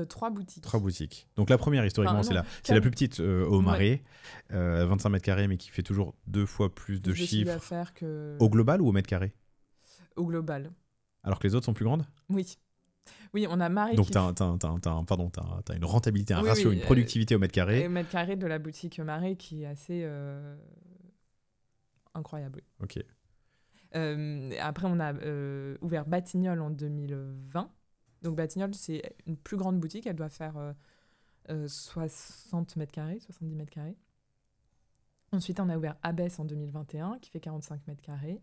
3 boutiques. 3 boutiques. Donc la première, historiquement, c'est la plus petite au Marais, 25 mètres carrés, mais qui fait toujours 2 fois plus de chiffres. Au global ou au mètre carré ? Au global. Alors que les autres sont plus grandes ? Oui, on a Marais. Donc, tu as une rentabilité, un ratio, une productivité au mètre carré. Au mètre carré de la boutique Marais qui est assez incroyable. Ok. Après, on a ouvert Batignolles en 2020. Donc, Batignolles, c'est une plus grande boutique. Elle doit faire 60 mètres carrés, 70 mètres carrés. Ensuite, on a ouvert Abbesse en 2021, qui fait 45 mètres carrés.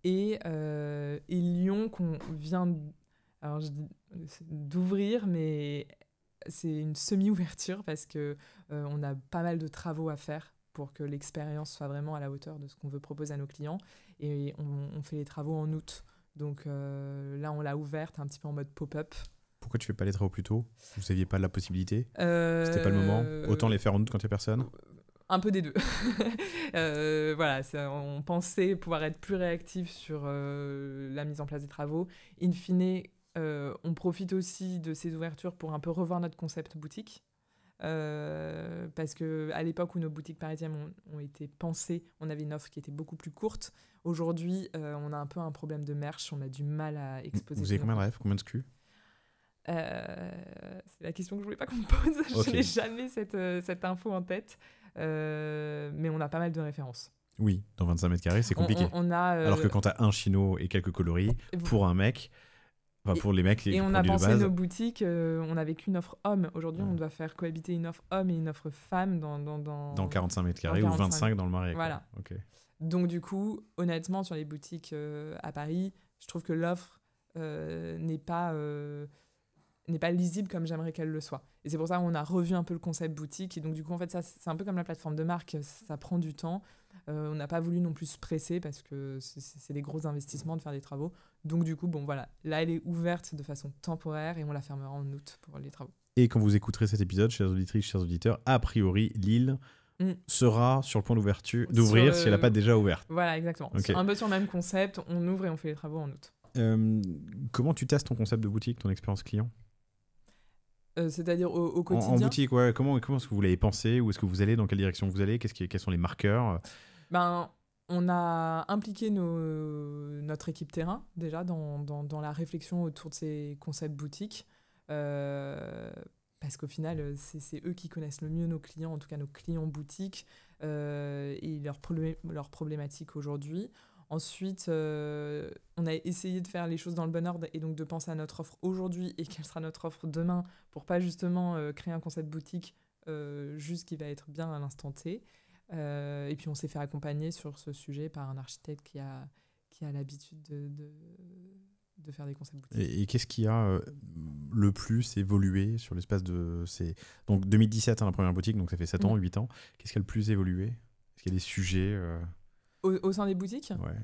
Et Lyon, qu'on vient d'ouvrir, mais c'est une semi-ouverture parce qu'on a pas mal de travaux à faire pour que l'expérience soit vraiment à la hauteur de ce qu'on veut proposer à nos clients. Et on fait les travaux en août. Donc là, on l'a ouverte un petit peu en mode pop-up. Pourquoi tu fais pas les travaux plus tôt ? Vous saviez pas la possibilité ? C'était pas le moment ? Autant les faire en août quand il y a personne ? Un peu des deux. Voilà, on pensait pouvoir être plus réactif sur la mise en place des travaux. In fine, on profite aussi de ces ouvertures pour un peu revoir notre concept boutique. Parce qu'à l'époque où nos boutiques parisiennes ont été pensées, on avait une offre qui était beaucoup plus courte. Aujourd'hui, on a un peu un problème de merch, on a du mal à exposer. Vous avez combien de rêves ? Combien de SKU ? C'est la question que je voulais pas qu'on me pose. Okay. Je n'ai jamais cette info en tête. Mais on a pas mal de références. Oui, dans 25 mètres carrés, c'est compliqué. Alors que quand tu as un chino et quelques coloris, pour un mec, enfin pour les mecs, et on a pensé nos boutiques, on n'avait qu'une offre homme. Aujourd'hui, on doit faire cohabiter une offre homme et une offre femme dans 45 mètres carrés ou 25 dans le Marais. Voilà. Okay. Donc du coup, honnêtement, sur les boutiques à Paris, je trouve que l'offre n'est pas lisible comme j'aimerais qu'elle le soit. Et c'est pour ça qu'on a revu un peu le concept boutique. Et donc, du coup, en fait, ça, c'est un peu comme la plateforme de marque. Ça prend du temps. On n'a pas voulu non plus se presser parce que c'est des gros investissements de faire des travaux. Donc, du coup, bon, voilà. Là, elle est ouverte de façon temporaire et on la fermera en août pour les travaux. Et quand vous écouterez cet épisode, chères auditrices, chers auditeurs, a priori, Lille sera sur le point d'ouvrir si elle n'a pas déjà ouvert. Voilà, exactement. Okay. Un peu sur le même concept. On ouvre et on fait les travaux en août. Comment tu testes ton concept de boutique, ton expérience client ? C'est-à-dire au quotidien. En boutique, ouais. Comment est-ce que vous l'avez pensé ? Où est-ce que vous allez ? Dans quelle direction vous allez ? Quels sont les marqueurs ? On a impliqué notre équipe terrain, déjà, dans la réflexion autour de ces concepts boutiques. Parce qu'au final, c'est eux qui connaissent le mieux nos clients, en tout cas nos clients boutiques, et leurs problématiques aujourd'hui. Ensuite, on a essayé de faire les choses dans le bon ordre et donc de penser à notre offre aujourd'hui et quelle sera notre offre demain pour pas justement créer un concept boutique juste qui va être bien à l'instant T. Et puis on s'est fait accompagner sur ce sujet par un architecte qui a l'habitude de faire des concepts boutiques. Et qu'est-ce qui a le plus évolué sur l'espace de ces... Donc 2017, la première boutique, donc ça fait 7 ans, 8 ans. Qu'est-ce qui a le plus évolué ? Est-ce qu'il y a des sujets au sein des boutiques ? Ouais.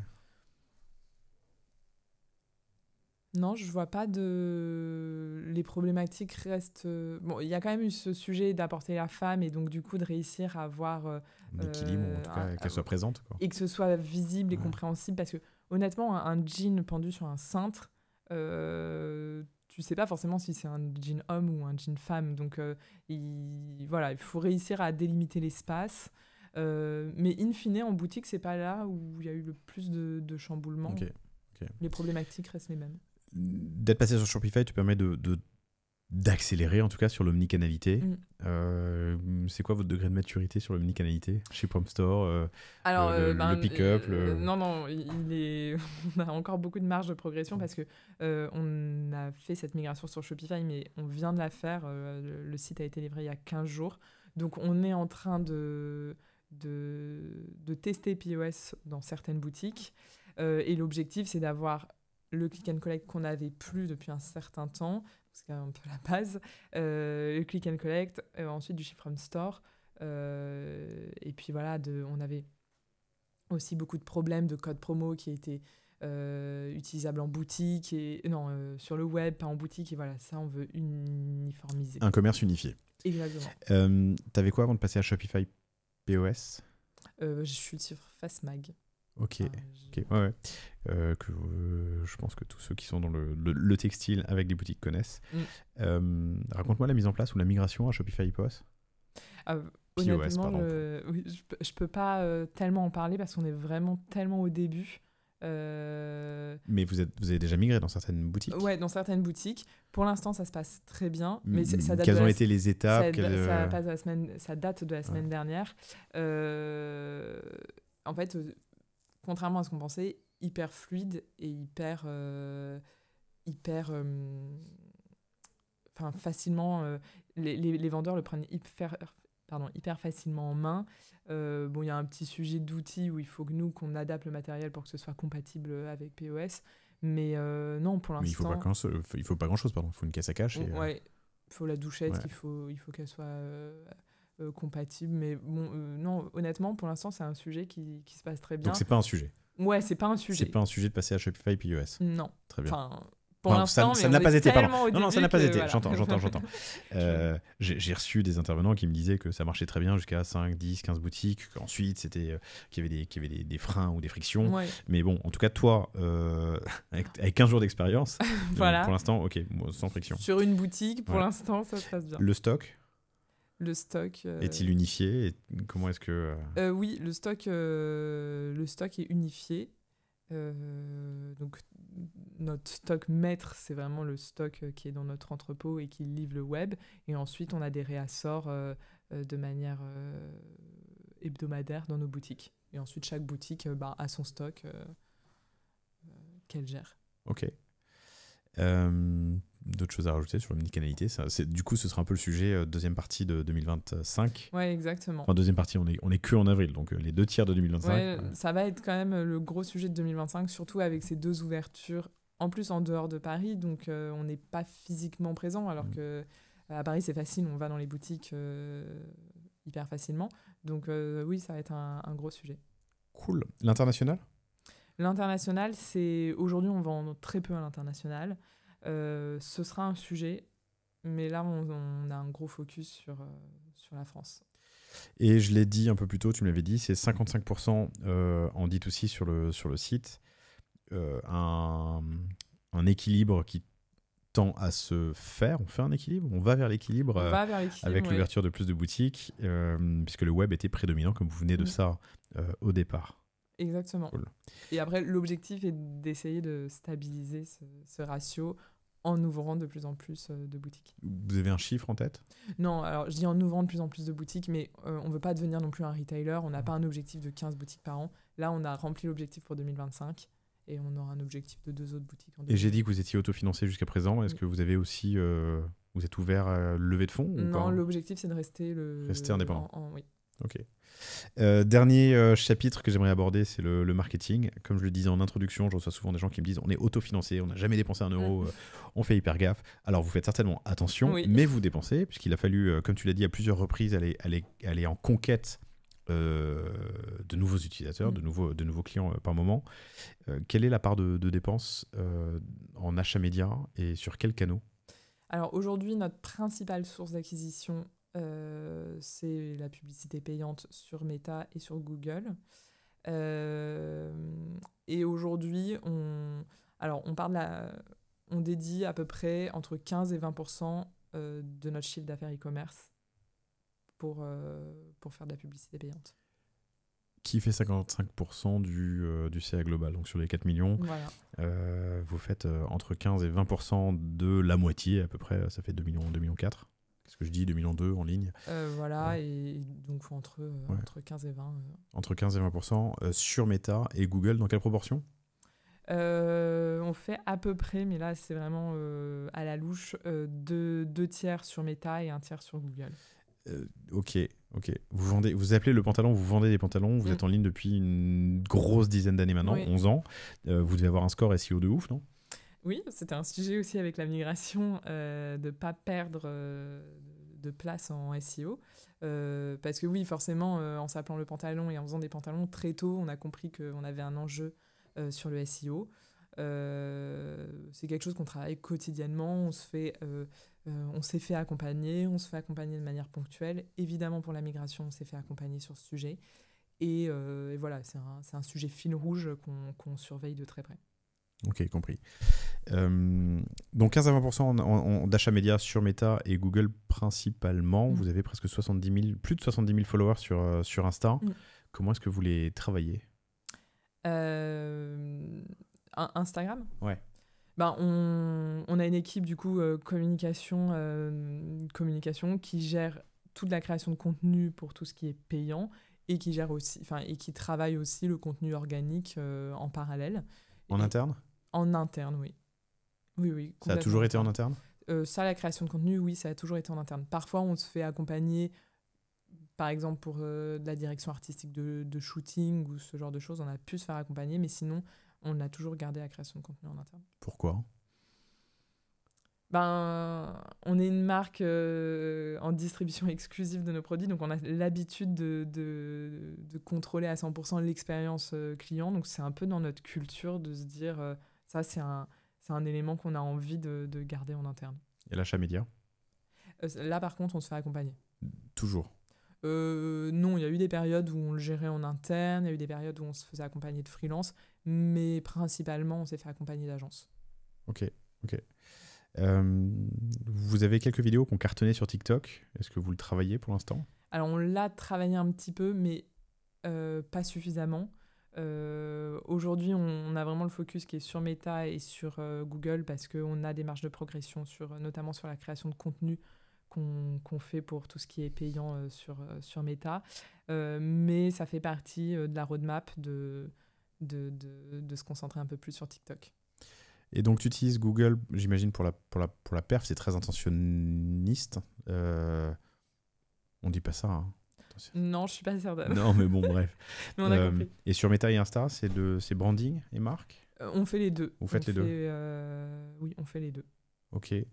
Non, je vois pas de... Les problématiques restent... Bon, il y a quand même eu ce sujet d'apporter la femme et donc du coup de réussir à avoir... l'équilibre, en tout cas, qu'elle soit présente. Quoi. Et que ce soit visible et compréhensible parce que honnêtement, un jean pendu sur un cintre, tu sais pas forcément si c'est un jean homme ou un jean femme. Donc il faut réussir à délimiter l'espace. Mais in fine, en boutique, c'est pas là où il y a eu le plus de chamboulements. Okay. Les problématiques restent les mêmes. D'être passé sur Shopify te permet d'accélérer, en tout cas, sur l'omnicanalité. C'est quoi votre degré de maturité sur l'omnicanalité chez Promstore Alors, le pick-up Non, on a encore beaucoup de marge de progression parce que on a fait cette migration sur Shopify, mais on vient de la faire. Le site a été livré il y a 15 jours. Donc, on est en train de tester POS dans certaines boutiques. Et l'objectif, c'est d'avoir le click and collect qu'on n'avait plus depuis un certain temps, c'est un peu la base, le click and collect, ensuite du ship from store, et puis voilà, on avait aussi beaucoup de problèmes de code promo qui étaient utilisables en boutique, sur le web, pas en boutique, et voilà, ça on veut uniformiser. Un commerce unifié. Exactement. T'avais quoi avant de passer à Shopify POS ? Je suis sur Fastmag. Ok, ouais. Je pense que tous ceux qui sont dans le textile avec des boutiques connaissent. Raconte-moi la mise en place ou la migration à Shopify POS. Honnêtement, oui, je peux pas tellement en parler parce qu'on est vraiment tellement au début. Mais vous avez déjà migré dans certaines boutiques ? Ouais, dans certaines boutiques. Pour l'instant, ça se passe très bien. Mais ça date quelles ont été les étapes ça date de la semaine dernière. En fait, contrairement à ce qu'on pensait, hyper fluide et hyper facilement. les vendeurs le prennent hyper facilement en main. Il y a un petit sujet d'outils où il faut qu'on adapte le matériel pour que ce soit compatible avec POS. Mais non, pour l'instant... Mais il faut pas grand-chose, pardon. Il faut une caisse à cache. Ouais, il faut la douchette, Ouais. il faut qu'elle soit compatible. Mais bon, non, honnêtement, pour l'instant, c'est un sujet qui se passe très bien. Donc c'est pas un sujet. Ouais, c'est pas un sujet. C'est pas un sujet de passer à Shopify POS. Non. Très bien. Enfin, pour l'instant, ça n'a pas été, pardon. Non, ça n'a pas été. Voilà. J'entends. J'ai reçu des intervenants qui me disaient que ça marchait très bien jusqu'à 5, 10, 15 boutiques, qu'ensuite c'était qu'il y avait des freins ou des frictions. Ouais. Mais bon, en tout cas, toi, avec 15 jours d'expérience, Voilà. pour l'instant, ok, sans friction. Sur une boutique, pour Ouais. l'instant, ça se passe bien. Le stock Le stock... est-il unifié et comment est-ce que... Oui, le stock est unifié. Donc, notre stock maître, c'est vraiment le stock qui est dans notre entrepôt et qui livre le web. Et ensuite, on a des réassorts de manière hebdomadaire dans nos boutiques. Et ensuite, chaque boutique a son stock qu'elle gère. Ok. D'autres choses à rajouter sur l'omnicanalité, du coup, ce sera un peu le sujet deuxième partie de 2025. Ouais, exactement. Enfin, deuxième partie, on est que en avril, donc les 2 tiers de 2025. Ouais, ça va être quand même le gros sujet de 2025, surtout avec ces 2 ouvertures, en plus en dehors de Paris, donc on n'est pas physiquement présent, alors que à Paris c'est facile, on va dans les boutiques hyper facilement. Donc oui, ça va être un gros sujet. Cool. L'international ? L'international, aujourd'hui on vend très peu à l'international. Ce sera un sujet, mais là on a un gros focus sur la France. Et je l'ai dit un peu plus tôt, tu me l'avais dit, c'est 55% en D2C sur le site. Un équilibre qui tend à se faire. On fait un équilibre, on va vers l'équilibre, avec l'ouverture de plus de boutiques, puisque le web était prédominant, comme vous venez de ça au départ. Exactement. Cool. Et après, l'objectif est d'essayer de stabiliser ce ratio en ouvrant de plus en plus de boutiques. Vous avez un chiffre en tête ? Non, alors je dis en ouvrant de plus en plus de boutiques, mais on ne veut pas devenir non plus un retailer. On n'a pas un objectif de 15 boutiques par an. Là, on a rempli l'objectif pour 2025 et on aura un objectif de 2 autres boutiques en 2025. Et j'ai dit que vous étiez autofinancé jusqu'à présent. Est-ce que vous avez aussi... vous êtes ouvert à lever de fonds ou Non, pas ? l'objectif, c'est de rester indépendant. Oui. Ok. Dernier chapitre que j'aimerais aborder, c'est le marketing. Comme je le disais en introduction, je reçois souvent des gens qui me disent on est autofinancé, on n'a jamais dépensé 1 euro, on fait hyper gaffe. Alors vous faites certainement attention, mais vous dépensez, puisqu'il a fallu, comme tu l'as dit à plusieurs reprises, aller en conquête de nouveaux utilisateurs, de nouveaux clients par moment. Quelle est la part de dépenses en achat média et sur quels canaux ? Alors aujourd'hui, notre principale source d'acquisition, c'est la publicité payante sur Meta et sur Google. Et aujourd'hui, on dédie à peu près entre 15 et 20% de notre chiffre d'affaires e-commerce pour faire de la publicité payante. Qui fait 55% du CA global, donc sur les 4 millions. Voilà. Vous faites entre 15 et 20% de la moitié, à peu près, ça fait 2 millions, 2 millions 4. Qu'est-ce que je dis, 2 millions 2 en ligne. Voilà, et donc entre 15 et 20. Entre 15 et 20% sur Meta et Google, dans quelle proportion ? On fait à peu près, mais là c'est vraiment à la louche, 2 tiers sur Meta et 1 tiers sur Google. Ok. Vous appelez le pantalon, vous vendez des pantalons, vous êtes en ligne depuis une grosse dizaine d'années maintenant, 11 ans. Vous devez avoir un score SEO de ouf, non ? Oui, c'était un sujet aussi avec la migration, de ne pas perdre de place en SEO. Parce que oui, forcément, en s'appelant le pantalon et en faisant des pantalons, très tôt, on a compris qu'on avait un enjeu sur le SEO. C'est quelque chose qu'on travaille quotidiennement, on s'est fait accompagner, on se fait accompagner de manière ponctuelle. Évidemment, pour la migration, on s'est fait accompagner sur ce sujet. Et voilà, c'est un sujet fil rouge qu'on surveille de très près. Ok, compris. Donc 15 à 20% d'achat média sur Meta et Google principalement. Vous avez presque plus de 70 000 followers sur Insta. Comment est-ce que vous les travaillez ? Instagram ? Ouais. On a une équipe du coup communication qui gère toute la création de contenu pour tout ce qui est payant et qui gère aussi, et qui travaille aussi le contenu organique en parallèle. En interne ? En interne, oui. Oui. Ça a toujours été en interne ? Ça, la création de contenu, oui, ça a toujours été en interne. Parfois, on se fait accompagner, par exemple, pour de la direction artistique de shooting ou ce genre de choses, on a pu se faire accompagner, mais sinon, on a toujours gardé la création de contenu en interne. Pourquoi ? On est une marque en distribution exclusive de nos produits, donc on a l'habitude de contrôler à 100% l'expérience client, donc c'est un peu dans notre culture de se dire, ça c'est un élément qu'on a envie de garder en interne. Et l'achat média ? Là par contre, on se fait accompagner. Toujours ? Non, il y a eu des périodes où on le gérait en interne, il y a eu des périodes où on se faisait accompagner de freelance, mais principalement on s'est fait accompagner d'agences. Ok. Vous avez quelques vidéos qui ont cartonné sur TikTok. Est-ce que vous le travaillez pour l'instant ? Alors on l'a travaillé un petit peu, mais pas suffisamment. Aujourd'hui, on a vraiment le focus qui est sur Meta et sur Google parce qu'on a des marges de progression, notamment sur la création de contenu qu'on fait pour tout ce qui est payant sur Meta. Mais ça fait partie de la roadmap de se concentrer un peu plus sur TikTok. Et donc, tu utilises Google, j'imagine, pour la perf, c'est très intentionniste. On dit pas ça, hein. Non, je suis pas certaine. Non, mais bon, bref. Mais on a compris. Et sur Meta et Insta, c'est branding et marque ? On fait les deux. Vous faites les deux ? Oui, on fait les deux. Ok. Et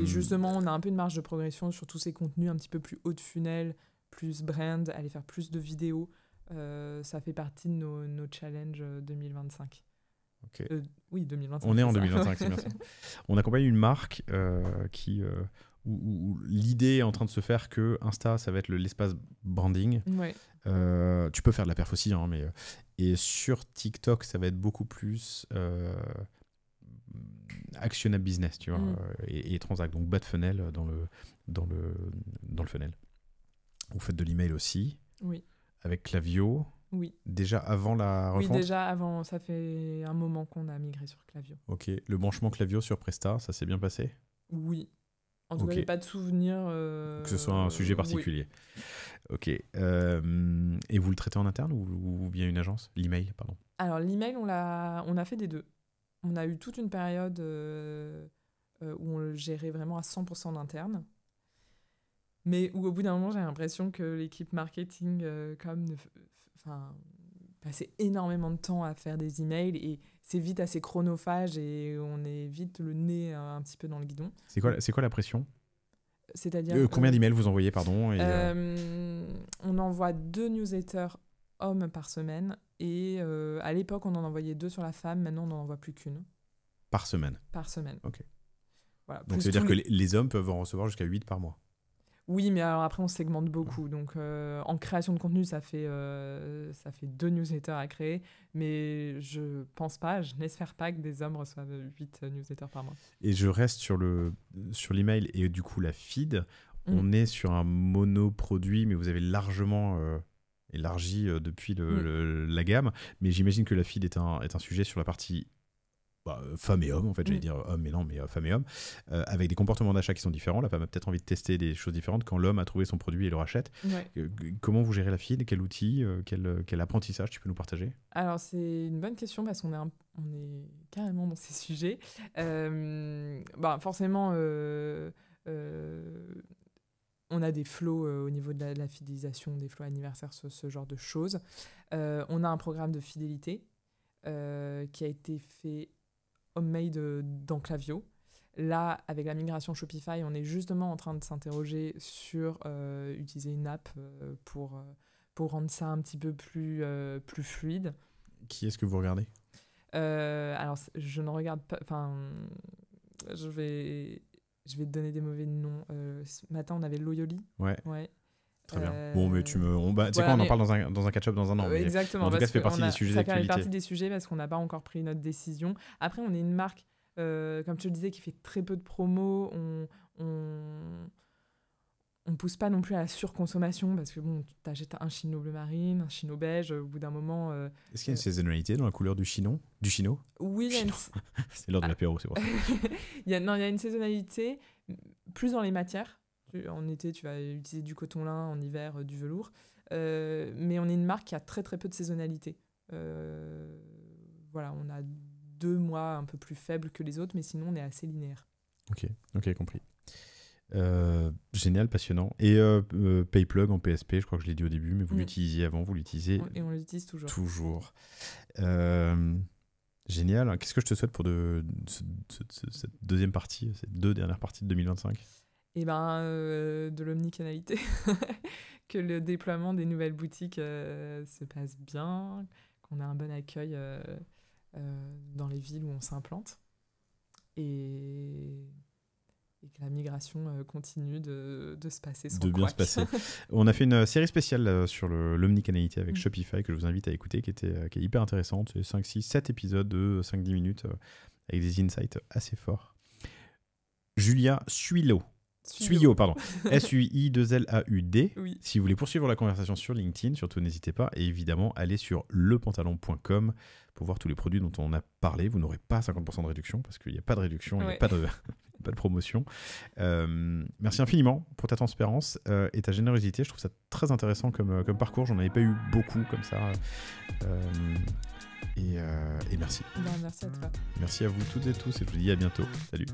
justement, on a un peu une marge de progression sur tous ces contenus un petit peu plus haut de funnel, plus brand, aller faire plus de vidéos. Ça fait partie de nos challenges 2025. Ok. Oui, 2025. On est en 2025, c'est bien ça. On accompagne une marque où l'idée est en train de se faire que Insta, ça va être l'espace branding. Ouais. Tu peux faire de la perf aussi, hein, et sur TikTok, ça va être beaucoup plus actionnable business, tu vois, et transact. Donc bas de funnel dans le funnel. Vous faites de l'email aussi. Oui. Avec Klaviyo. Oui. Déjà avant la refonte ? Oui, déjà avant. Ça fait un moment qu'on a migré sur Klaviyo. Ok. Le branchement Klaviyo sur Presta, ça s'est bien passé ? Oui. En tout cas, il n'y a pas de souvenir. Que ce soit un sujet particulier. Oui. Ok. Et vous le traitez en interne ou via une agence ? L'email, pardon. Alors, l'email, on a fait des deux. On a eu toute une période où on le gérait vraiment à 100% d'interne. Mais où, au bout d'un moment, j'ai l'impression que l'équipe marketing passait énormément de temps à faire des emails et c'est vite assez chronophage et on est vite le nez un petit peu dans le guidon. C'est quoi la pression ? C'est-à-dire combien d'emails vous envoyez, pardon, On envoie 2 newsletters hommes par semaine et à l'époque, on en envoyait 2 sur la femme. Maintenant, on n'en envoie plus qu'une. Par semaine ? Par semaine. Ok. Voilà, donc, ça veut dire que les hommes peuvent en recevoir jusqu'à 8 par mois ? Oui, mais alors après, on segmente beaucoup. Donc, en création de contenu, ça fait 2 newsletters à créer. Mais je n'espère pas que des hommes reçoivent 8 newsletters par mois. Et je reste sur l'email et du coup la feed. On est sur un monoproduit, mais vous avez largement élargi depuis la gamme. Mais j'imagine que la feed est un sujet sur la partie femmes et hommes, en fait, j'allais dire hommes, mais non, mais femmes et hommes, avec des comportements d'achat qui sont différents. La femme a peut-être envie de tester des choses différentes quand l'homme a trouvé son produit et le rachète. Ouais. Comment vous gérez la feed ? Quel outil, quel apprentissage tu peux nous partager ? Alors, c'est une bonne question parce qu'on est carrément dans ces sujets. Forcément, on a des flows au niveau de la fidélisation, des flows anniversaires, ce genre de choses. On a un programme de fidélité qui a été fait homemade dans Klaviyo. Là, avec la migration Shopify, on est justement en train de s'interroger sur utiliser une app pour rendre ça un petit peu plus fluide. Qui est-ce que vous regardez ? Alors, je ne regarde pas... Enfin, je vais te donner des mauvais noms. Ce matin, on avait Loyoli. Ouais. Très bien. Bon, mais tu sais quoi, on en parle dans un catch-up dans un an. Exactement. En tout cas, ça fait partie des sujets d'actualité. Ça fait partie des sujets parce qu'on n'a pas encore pris notre décision. Après, on est une marque, comme je te le disais, qui fait très peu de promos. On pousse pas non plus à la surconsommation parce que bon, tu achètes un chino bleu marine, un chino beige, au bout d'un moment... Est-ce qu'il y a une saisonnalité dans la couleur du chino ? Oui, c'est l'heure de l'apéro, c'est pour ça. Il y a une saisonnalité plus dans les matières. En été, tu vas utiliser du coton lin, en hiver, du velours. Mais on est une marque qui a très très peu de saisonnalité. Voilà, on a 2 mois un peu plus faibles que les autres, mais sinon on est assez linéaire. Ok, compris. Génial, passionnant. Et Payplug en PSP, je crois que je l'ai dit au début, mais vous l'utilisiez avant, vous l'utilisez Et on l'utilise toujours. Toujours. Génial. Qu'est-ce que je te souhaite pour cette deuxième partie, ces 2 dernières parties de 2025 ? Et de l'omnicanalité. Que le déploiement des nouvelles boutiques se passe bien, qu'on a un bon accueil dans les villes où on s'implante. Et que la migration continue de se passer sans de bien couac. se passer. On a fait une série spéciale sur l'omnicanalité avec Shopify que je vous invite à écouter, qui est hyper intéressante. C'est 5, 6, 7 épisodes de 5-10 minutes avec des insights assez forts. Julia Suillot, pardon. SUI2LAUD. Oui. Si vous voulez poursuivre la conversation sur LinkedIn, surtout n'hésitez pas. Et évidemment, allez sur lepantalon.com pour voir tous les produits dont on a parlé. Vous n'aurez pas 50% de réduction parce qu'il n'y a pas de réduction, il n'y a pas de promotion. Merci infiniment pour ta transparence et ta générosité. Je trouve ça très intéressant comme parcours. J'en avais pas eu beaucoup comme ça. Et merci. Merci à toi. Merci à vous toutes et tous et je vous dis à bientôt. Salut.